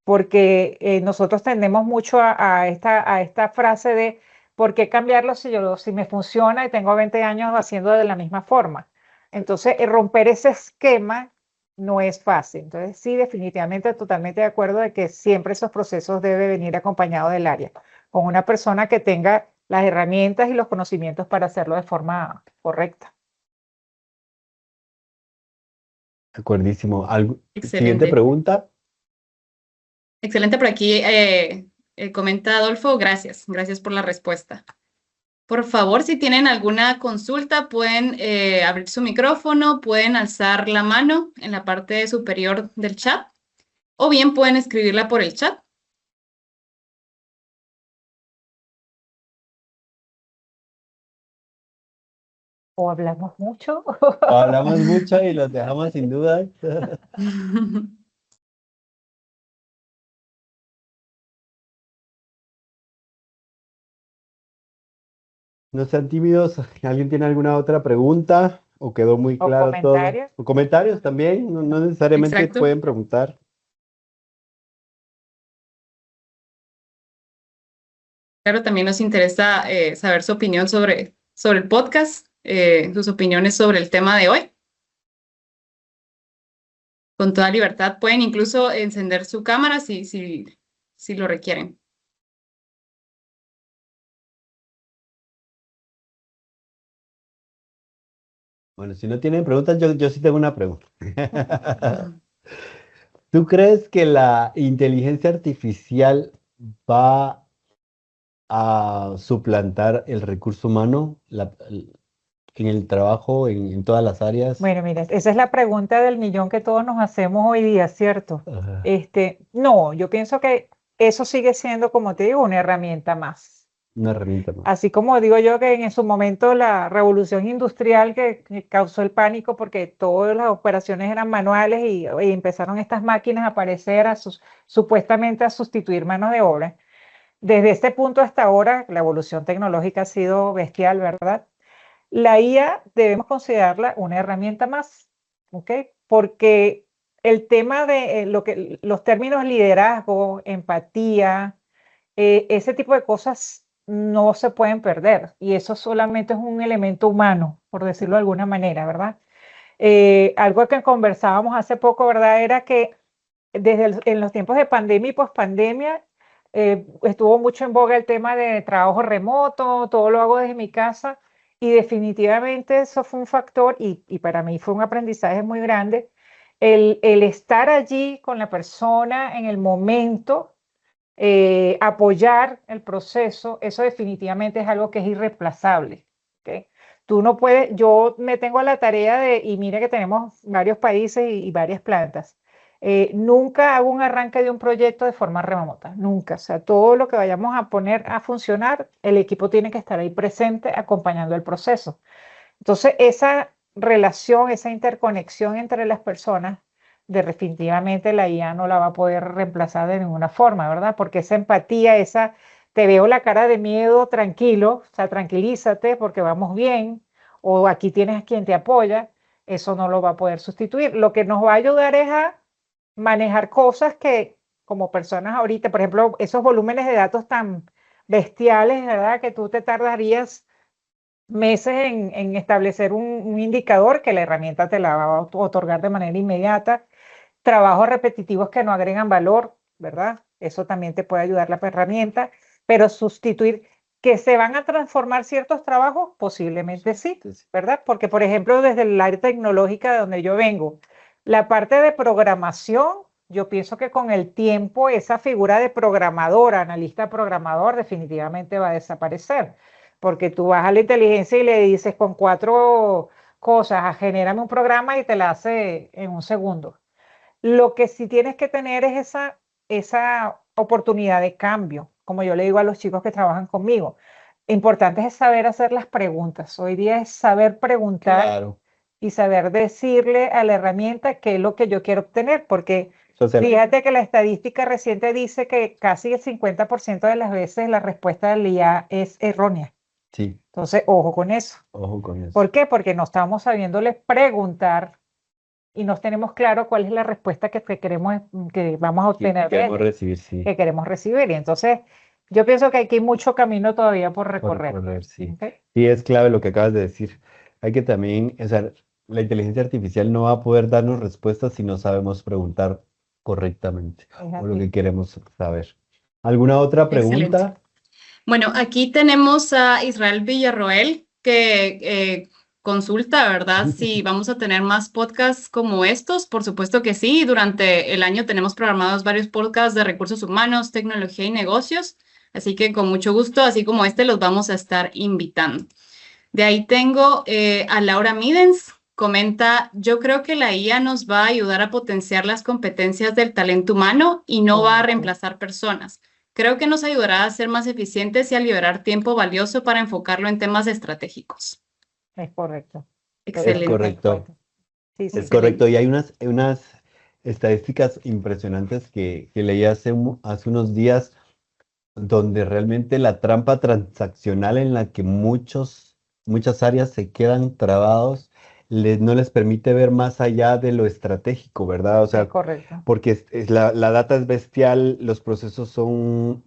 porque nosotros tendemos mucho a esta frase de ¿por qué cambiarlo si me funciona y tengo 20 años haciendo de la misma forma? Entonces, romper ese esquema no es fácil. Entonces, sí, definitivamente, totalmente de acuerdo de que siempre esos procesos deben venir acompañados del área, con una persona que tenga las herramientas y los conocimientos para hacerlo de forma correcta. De acuerdísimo. Siguiente Excelente. pregunta. Excelente por aquí. Comenta Adolfo, gracias por la respuesta. Por favor, si tienen alguna consulta, pueden abrir su micrófono, pueden alzar la mano en la parte superior del chat, o bien pueden escribirla por el chat. O hablamos mucho. O hablamos mucho y los dejamos sin duda. No sean tímidos. ¿Alguien tiene alguna otra pregunta? ¿O quedó muy O claro todo? comentarios. O comentarios también. No necesariamente Exacto. pueden preguntar. Claro, también nos interesa saber su opinión sobre el podcast, sus opiniones sobre el tema de hoy. Con toda libertad, pueden incluso encender su cámara si lo requieren. Bueno, si no tienen preguntas, yo sí tengo una pregunta. ¿Tú crees que la inteligencia artificial va a suplantar el recurso humano en el trabajo, en todas las áreas? Bueno, mira, esa es la pregunta del millón que todos nos hacemos hoy día, ¿cierto? Ajá, No, yo pienso que eso sigue siendo, como te digo, una herramienta más. una herramienta más. Así como digo yo que en su momento la revolución industrial que causó el pánico porque todas las operaciones eran manuales y empezaron estas máquinas a aparecer supuestamente a sustituir mano de obra. Desde este punto hasta ahora, la evolución tecnológica ha sido bestial, ¿verdad? La IA debemos considerarla una herramienta más, ¿ok? Porque el tema de los términos liderazgo, empatía, ese tipo de cosas no se pueden perder y eso solamente es un elemento humano, por decirlo de alguna manera, ¿verdad? Algo que conversábamos hace poco, ¿verdad? Era que en los tiempos de pandemia y pospandemia estuvo mucho en boga el tema de trabajo remoto, todo lo hago desde mi casa y definitivamente eso fue un factor y para mí fue un aprendizaje muy grande, el estar allí con la persona en el momento, apoyar el proceso, eso definitivamente es algo que es irreemplazable. ¿Okay? Tú no puedes, yo me tengo a la tarea de, y mira que tenemos varios países y varias plantas, nunca hago un arranque de un proyecto de forma remota, nunca. O sea, todo lo que vayamos a poner a funcionar, el equipo tiene que estar ahí presente acompañando el proceso. Entonces, esa relación, esa interconexión entre las personas, definitivamente la IA no la va a poder reemplazar de ninguna forma, ¿verdad? Porque esa empatía, te veo la cara de miedo, tranquilo, o sea, tranquilízate porque vamos bien, o aquí tienes a quien te apoya, eso no lo va a poder sustituir. Lo que nos va a ayudar es a manejar cosas que como personas ahorita, por ejemplo, esos volúmenes de datos tan bestiales, ¿verdad? Que tú te tardarías meses en establecer un indicador que la herramienta te la va a otorgar de manera inmediata. Trabajos repetitivos que no agregan valor, ¿verdad? Eso también te puede ayudar la herramienta, pero sustituir, que se van a transformar ciertos trabajos, posiblemente sí, ¿verdad? Porque, por ejemplo, desde el área tecnológica de donde yo vengo, la parte de programación, yo pienso que con el tiempo esa figura de programador, analista programador, definitivamente va a desaparecer, porque tú vas a la inteligencia y le dices con 4 cosas, genérame un programa y te la hace en un segundo. Lo que sí tienes que tener es esa oportunidad de cambio, como yo le digo a los chicos que trabajan conmigo. Importante es saber hacer las preguntas. Hoy día es saber preguntar Claro. y saber decirle a la herramienta qué es lo que yo quiero obtener, porque Social- fíjate que la estadística reciente dice que casi el 50% de las veces la respuesta del IA es errónea. Sí, Entonces, ojo con eso. ojo con eso. ¿Por qué? Porque no estamos sabiéndole preguntar y no tenemos claro cuál es la respuesta que queremos, que vamos a obtener de Queremos ella, recibir, sí. que queremos recibir. Y entonces, yo pienso que aquí hay mucho camino todavía por Por recorrer. recorrer, sí. ¿Ok? Sí, es clave lo que acabas de decir. Hay que también, o sea, la inteligencia artificial no va a poder darnos respuestas si no sabemos preguntar correctamente Es o lo que así. queremos saber. ¿Alguna otra Excelente. pregunta? Bueno, aquí tenemos a Israel Villarroel que consulta, ¿verdad? Si vamos a tener más podcasts como estos. Por supuesto que sí. Durante el año tenemos programados varios podcasts de recursos humanos, tecnología y negocios. Así que con mucho gusto, así como este, los vamos a estar invitando. De ahí tengo a Laura Midens. Comenta, yo creo que la IA nos va a ayudar a potenciar las competencias del talento humano y no va a reemplazar personas. Creo que nos ayudará a ser más eficientes y a liberar tiempo valioso para enfocarlo en temas estratégicos. Es correcto. Es Excelente. correcto, Sí, sí, es sí. correcto. Y hay unas estadísticas impresionantes que leí hace unos días donde realmente la trampa transaccional en la que muchas áreas se quedan trabados, no les permite ver más allá de lo estratégico, ¿verdad? O Es sea, correcto. porque la data es bestial, los procesos son...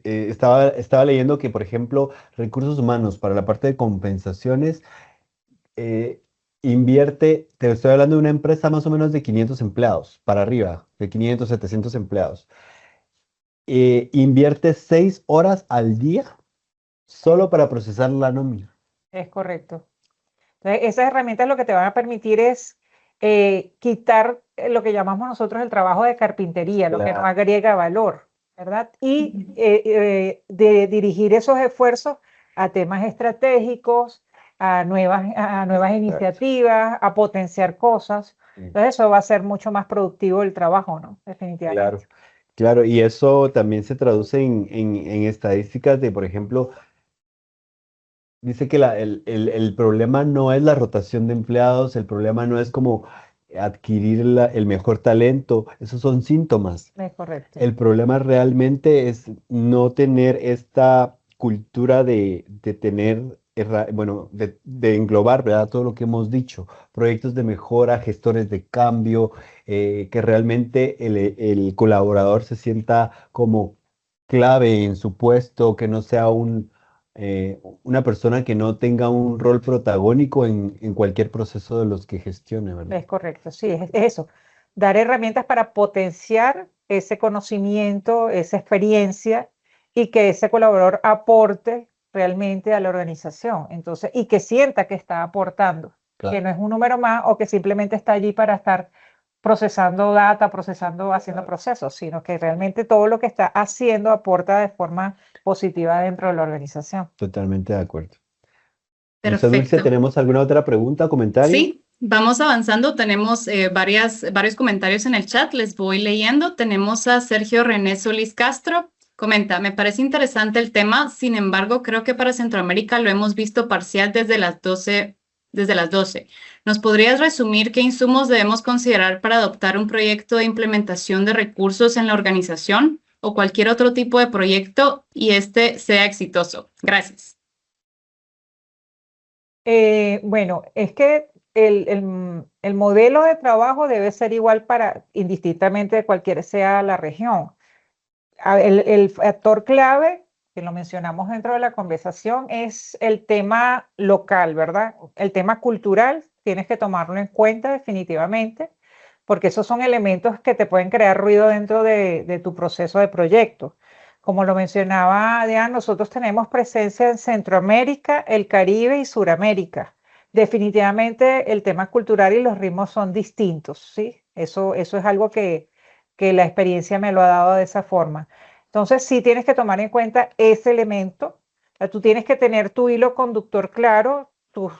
estaba leyendo que, por ejemplo, recursos humanos para la parte de compensaciones eh, te estoy hablando de una empresa más o menos de 500 empleados, para arriba, de 500, 700 empleados. Invierte 6 horas al día solo para procesar la nómina. Es correcto. Entonces, esas herramientas lo que te van a permitir es quitar lo que llamamos nosotros el trabajo de carpintería, lo que no Claro. agrega valor, ¿verdad? Y de dirigir esos esfuerzos a temas estratégicos, a nuevas iniciativas, a potenciar cosas. Sí. Entonces, eso va a ser mucho más productivo el trabajo, ¿no? Definitivamente. Claro, claro, y eso también se traduce en estadísticas de, por ejemplo, dice que el problema no es la rotación de empleados, el problema no es como adquirir el mejor talento, esos son síntomas. Es correcto. El problema realmente es no tener esta cultura de tener, bueno, de englobar, ¿verdad? Todo lo que hemos dicho, proyectos de mejora, gestores de cambio, que realmente el colaborador se sienta como clave en su puesto, que no sea una persona que no tenga un rol protagónico en cualquier proceso de los que gestione, ¿verdad? Es correcto, sí, es eso. Dar herramientas para potenciar ese conocimiento, esa experiencia y que ese colaborador aporte realmente a la organización. Entonces, y que sienta que está aportando, Claro. que no es un número más o que simplemente está allí para estar procesando data, haciendo procesos, sino que realmente todo lo que está haciendo aporta de forma positiva dentro de la organización. Totalmente de acuerdo. No sé, Dulce, Perfecto. ¿tenemos alguna otra pregunta, comentario? Sí, vamos avanzando. Tenemos varios comentarios en el chat. Les voy leyendo. Tenemos a Sergio René Solís Castro. Comenta, me parece interesante el tema. Sin embargo, creo que para Centroamérica lo hemos visto parcial desde las 12. ¿Nos podrías resumir qué insumos debemos considerar para adoptar un proyecto de implementación de recursos en la organización o cualquier otro tipo de proyecto y este sea exitoso? Gracias. Bueno, es que el modelo de trabajo debe ser igual para indistintamente de cualquiera sea la región. El factor clave, que lo mencionamos dentro de la conversación, es el tema local, ¿verdad? El tema cultural, tienes que tomarlo en cuenta definitivamente, porque esos son elementos que te pueden crear ruido dentro de tu proceso de proyecto. Como lo mencionaba Diana, nosotros tenemos presencia en Centroamérica, el Caribe y Suramérica. Definitivamente el tema cultural y los ritmos son distintos, ¿sí? Eso es algo que la experiencia me lo ha dado de esa forma. Entonces, sí tienes que tomar en cuenta ese elemento. Tú tienes que tener tu hilo conductor claro, tus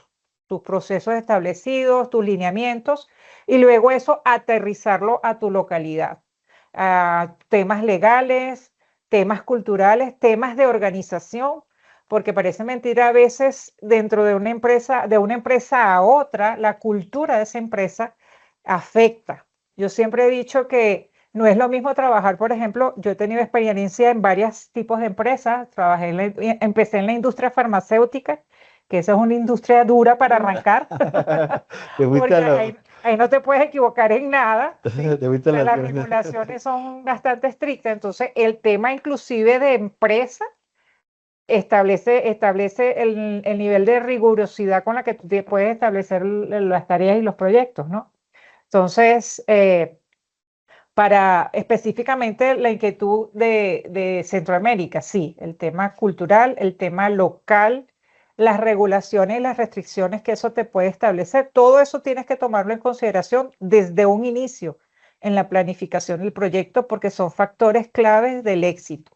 procesos establecidos, tus lineamientos, y luego eso aterrizarlo a tu localidad. Temas legales, temas culturales, temas de organización, porque parece mentira a veces dentro de una empresa a otra, la cultura de esa empresa afecta. Yo siempre he dicho que no es lo mismo trabajar, por ejemplo, yo he tenido experiencia en varios tipos de empresas, empecé en la industria farmacéutica, que esa es una industria dura para arrancar, Te fuiste porque a lo, ahí no te puedes equivocar en nada, ¿sí? te fuiste O a sea, las las grandes. regulaciones son bastante estrictas, entonces el tema inclusive de empresa establece el nivel de rigurosidad con la que tú puedes establecer las tareas y los proyectos, ¿no? Entonces, para específicamente la inquietud de Centroamérica, sí, el tema cultural, el tema local, las regulaciones y las restricciones que eso te puede establecer, todo eso tienes que tomarlo en consideración desde un inicio en la planificación del proyecto porque son factores claves del éxito.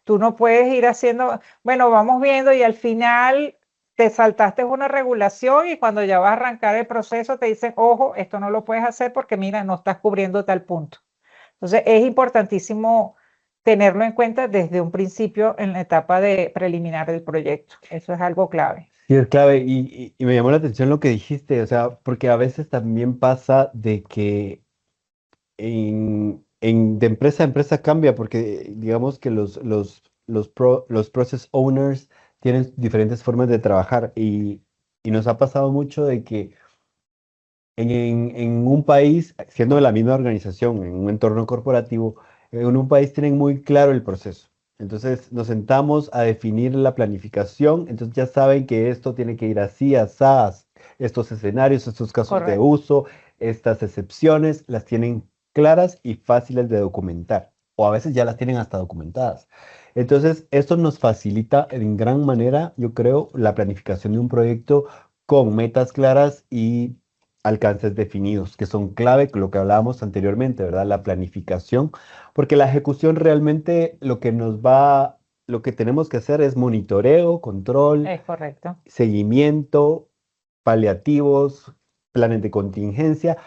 Tú no puedes ir haciendo, bueno, vamos viendo y al final te saltaste una regulación y cuando ya vas a arrancar el proceso te dicen, ojo, esto no lo puedes hacer porque mira, no estás cubriendo tal punto. Entonces, es importantísimo tenerlo en cuenta desde un principio en la etapa de preliminar del proyecto. Eso es algo clave. Sí, es clave y me llamó la atención lo que dijiste, o sea, porque a veces también pasa de que de empresa a empresa cambia, porque digamos que los process owners tienen diferentes formas de trabajar y nos ha pasado mucho de que en un país, siendo de la misma organización, en un entorno corporativo, en un país tienen muy claro el proceso. Entonces nos sentamos a definir la planificación, entonces ya saben que esto tiene que ir así, así, estos escenarios, estos casos de Correcto. uso, estas excepciones, las tienen claras y fáciles de documentar, o a veces ya las tienen hasta documentadas. Entonces, esto nos facilita en gran manera, yo creo, la planificación de un proyecto con metas claras y alcances definidos, que son clave, lo que hablábamos anteriormente, ¿verdad? La planificación, porque la ejecución realmente lo que tenemos que hacer es monitoreo, control, Es correcto. seguimiento, paliativos, planes de contingencia,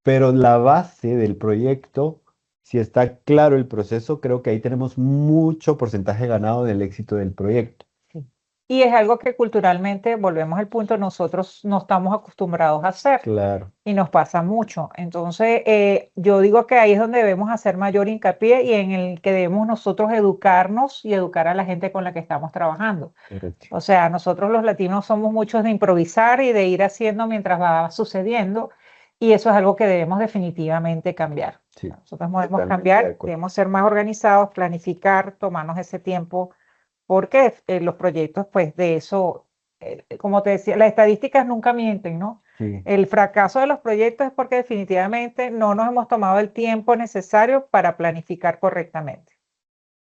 pero la base del proyecto, si está claro el proceso, creo que ahí tenemos mucho porcentaje ganado del éxito del proyecto. Sí. Y es algo que culturalmente, volvemos al punto, nosotros no estamos acostumbrados a hacer Claro, y nos pasa mucho. Entonces, yo digo que ahí es donde debemos hacer mayor hincapié y en el que debemos nosotros educarnos y educar a la gente con la que estamos trabajando. correcto. O sea, nosotros los latinos somos muchos de improvisar y de ir haciendo mientras va sucediendo, y eso es algo que debemos definitivamente cambiar. Sí, Nosotros debemos totalmente de cambiar, acuerdo. debemos ser más organizados, planificar, tomarnos ese tiempo, porque los proyectos, pues de eso, como te decía, las estadísticas nunca mienten, ¿no? Sí. El fracaso de los proyectos es porque definitivamente no nos hemos tomado el tiempo necesario para planificar correctamente.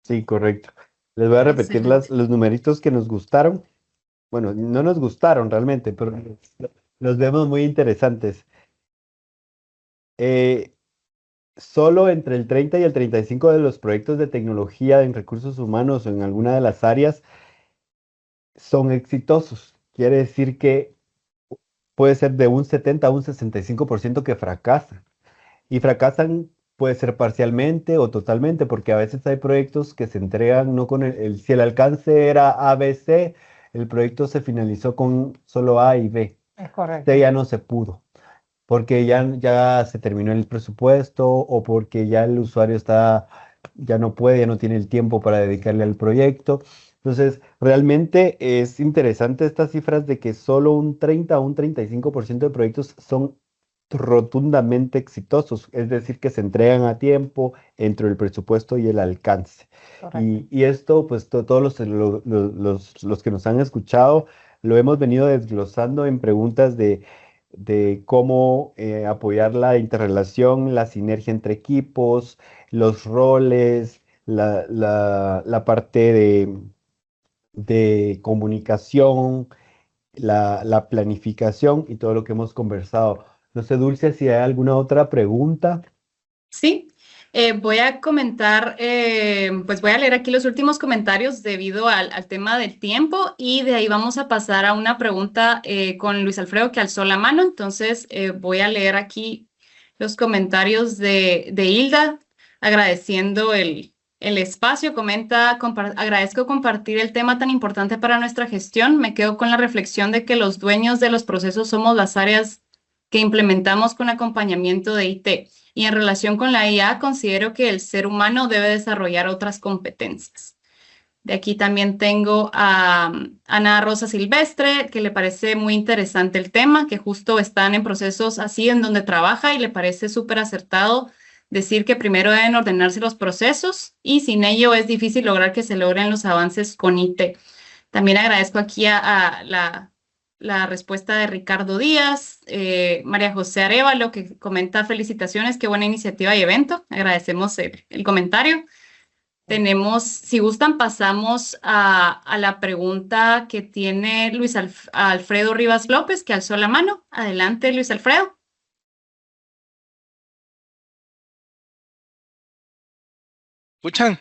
Sí, correcto. Les voy a repetir Excelente. los numeritos que nos gustaron. Bueno, no nos gustaron realmente, pero los vemos muy interesantes. Eh, Solo entre el 30 y el 35 de los proyectos de tecnología en recursos humanos o en alguna de las áreas son exitosos. Quiere decir que puede ser de un 70 a un 65% que fracasan. Y fracasan puede ser parcialmente o totalmente, porque a veces hay proyectos que se entregan no con si el alcance era A, B, C, el proyecto se finalizó con solo A y B. Es C correcto. ya no se pudo, porque ya se terminó el presupuesto o porque ya el usuario ya no puede, ya no tiene el tiempo para dedicarle al proyecto. Entonces, realmente es interesante estas cifras de que solo un 30 o un 35% de proyectos son rotundamente exitosos, es decir, que se entregan a tiempo entre el presupuesto y el alcance. Correcto. Y esto, pues todos los que nos han escuchado, lo hemos venido desglosando en preguntas de cómo apoyar la interrelación, la sinergia entre equipos, los roles, la parte de comunicación, la planificación y todo lo que hemos conversado. No sé, Dulce, si hay alguna otra pregunta. Sí, voy a comentar, pues voy a leer aquí los últimos comentarios debido al tema del tiempo y de ahí vamos a pasar a una pregunta con Luis Alfredo que alzó la mano. Entonces voy a leer aquí los comentarios de Hilda agradeciendo el espacio. Comenta, agradezco compartir el tema tan importante para nuestra gestión. Me quedo con la reflexión de que los dueños de los procesos somos las áreas que implementamos con acompañamiento de IT. Y en relación con la IA, considero que el ser humano debe desarrollar otras competencias. De aquí también tengo a Ana Rosa Silvestre, que le parece muy interesante el tema, que justo están en procesos así en donde trabaja y le parece súper acertado decir que primero deben ordenarse los procesos y sin ello es difícil lograr que se logren los avances con IT. También agradezco aquí a la respuesta de Ricardo Díaz, María José Arévalo, que comenta felicitaciones, qué buena iniciativa y evento. Agradecemos el comentario. Tenemos, si gustan, pasamos a la pregunta que tiene Luis Alfredo Rivas López, que alzó la mano. Adelante, Luis Alfredo. ¿Escuchan?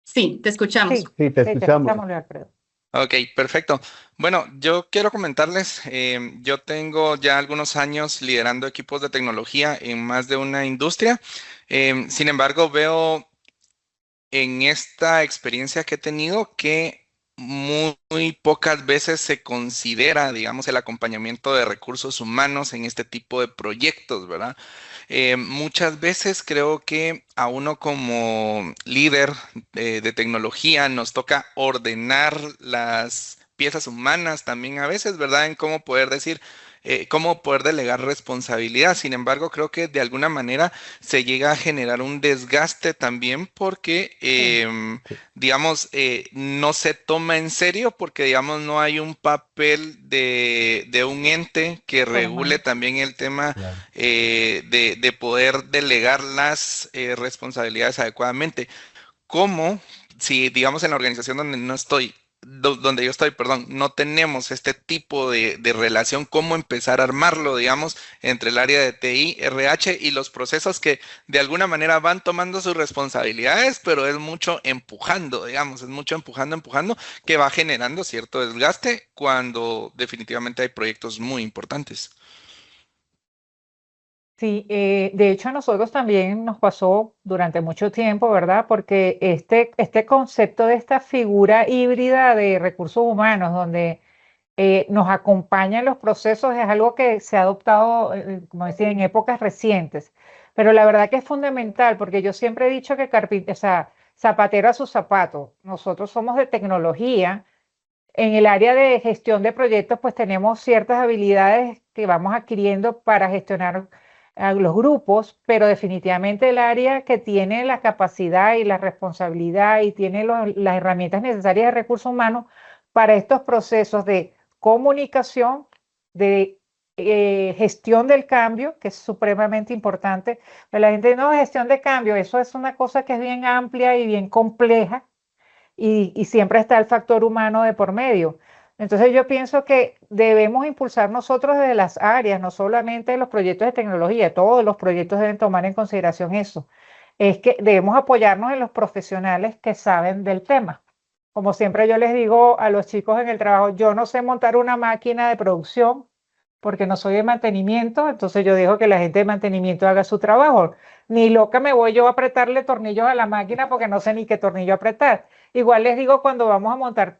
Sí, te escuchamos. Sí, Sí, te sí, te escuchamos. escuchamos, Luis Alfredo. Ok, perfecto. Bueno, yo quiero comentarles, yo tengo ya algunos años liderando equipos de tecnología en más de una industria. Sin embargo, veo en esta experiencia que he tenido que muy pocas veces se considera, digamos, el acompañamiento de recursos humanos en este tipo de proyectos, ¿verdad? Muchas veces creo que a uno como líder de tecnología nos toca ordenar las piezas humanas también a veces, ¿verdad? En cómo poder decir, cómo poder delegar responsabilidad. Sin embargo, creo que de alguna manera se llega a generar un desgaste también porque, digamos, no se toma en serio porque, digamos, no hay un papel de un ente que regule Formal. también el tema Claro. de poder delegar las responsabilidades adecuadamente. ¿Cómo si, digamos, en la organización donde no estoy, donde yo estoy, perdón, no tenemos este tipo de relación, cómo empezar a armarlo, digamos, entre el área de TI, RH y los procesos que de alguna manera van tomando sus responsabilidades, pero es mucho empujando, digamos, es mucho empujando, que va generando cierto desgaste cuando definitivamente hay proyectos muy importantes. Sí, de hecho a nosotros también nos pasó durante mucho tiempo, ¿verdad? Porque este concepto de esta figura híbrida de recursos humanos, donde nos acompaña en los procesos, es algo que se ha adoptado, como decía, en épocas recientes. Pero la verdad que es fundamental, porque yo siempre he dicho que o sea, zapatero a su zapato. Nosotros somos de tecnología. En el área de gestión de proyectos, pues tenemos ciertas habilidades que vamos adquiriendo para gestionar los grupos, pero definitivamente el área que tiene la capacidad y la responsabilidad y tiene las herramientas necesarias de recursos humanos para estos procesos de comunicación, de gestión del cambio, que es supremamente importante. Pero la gente no, gestión de cambio, eso es una cosa que es bien amplia y bien compleja y siempre está el factor humano de por medio. Entonces yo pienso que debemos impulsar nosotros desde las áreas, no solamente los proyectos de tecnología, todos los proyectos deben tomar en consideración eso. Es que debemos apoyarnos en los profesionales que saben del tema. Como siempre yo les digo a los chicos en el trabajo, yo no sé montar una máquina de producción porque no soy de mantenimiento, entonces yo dejo que la gente de mantenimiento haga su trabajo. Ni loca me voy yo a apretarle tornillos a la máquina porque no sé ni qué tornillo apretar. Igual les digo cuando vamos a montar,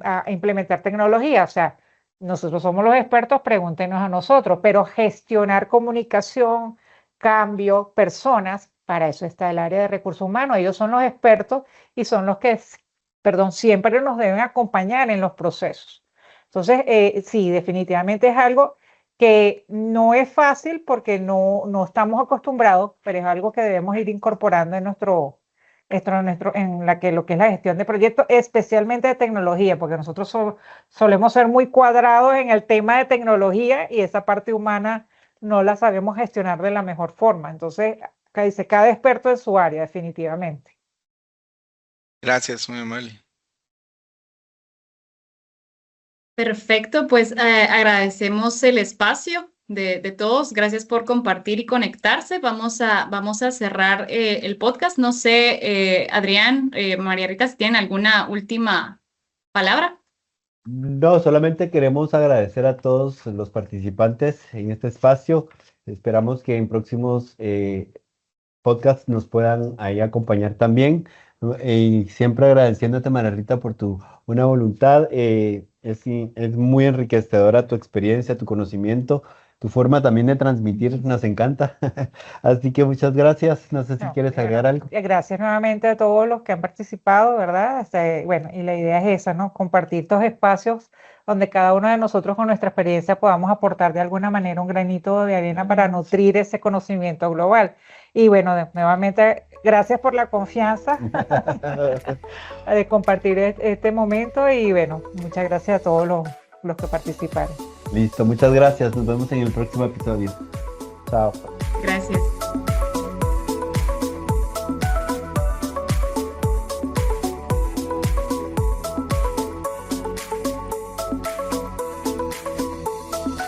a implementar tecnología, o sea, nosotros somos los expertos, pregúntenos a nosotros, pero gestionar comunicación, cambio, personas, para eso está el área de recursos humanos. Ellos son los expertos y son los que, perdón, siempre nos deben acompañar en los procesos. Entonces, sí, definitivamente es algo que no es fácil porque no estamos acostumbrados, pero es algo que debemos ir incorporando en en lo que es la gestión de proyectos, especialmente de tecnología, porque nosotros solemos ser muy cuadrados en el tema de tecnología y esa parte humana no la sabemos gestionar de la mejor forma. Entonces, acá dice, cada experto en su área, definitivamente. Gracias, muy amable. Perfecto, pues agradecemos el espacio de todos. Gracias por compartir y conectarse. Vamos a cerrar el podcast. No sé, Adrián, María Rita, si tienen alguna última palabra. No, solamente queremos agradecer a todos los participantes en este espacio. Esperamos que en próximos podcast nos puedan ahí acompañar también. Y siempre agradeciéndote, María Rita, por tu buena voluntad. Es muy enriquecedora tu experiencia, tu conocimiento, tu forma también de transmitir, nos encanta. Así que muchas gracias. No sé si No, quieres agregar algo. gracias nuevamente a todos los que han participado, ¿verdad? Bueno, y la idea es esa, ¿no? Compartir estos espacios donde cada uno de nosotros con nuestra experiencia podamos aportar de alguna manera un granito de arena para nutrir ese conocimiento global. Y bueno, nuevamente, gracias por la confianza de compartir este momento y bueno, muchas gracias a todos los que participaron. Listo, muchas gracias. Nos vemos en el próximo episodio. Chao. Gracias.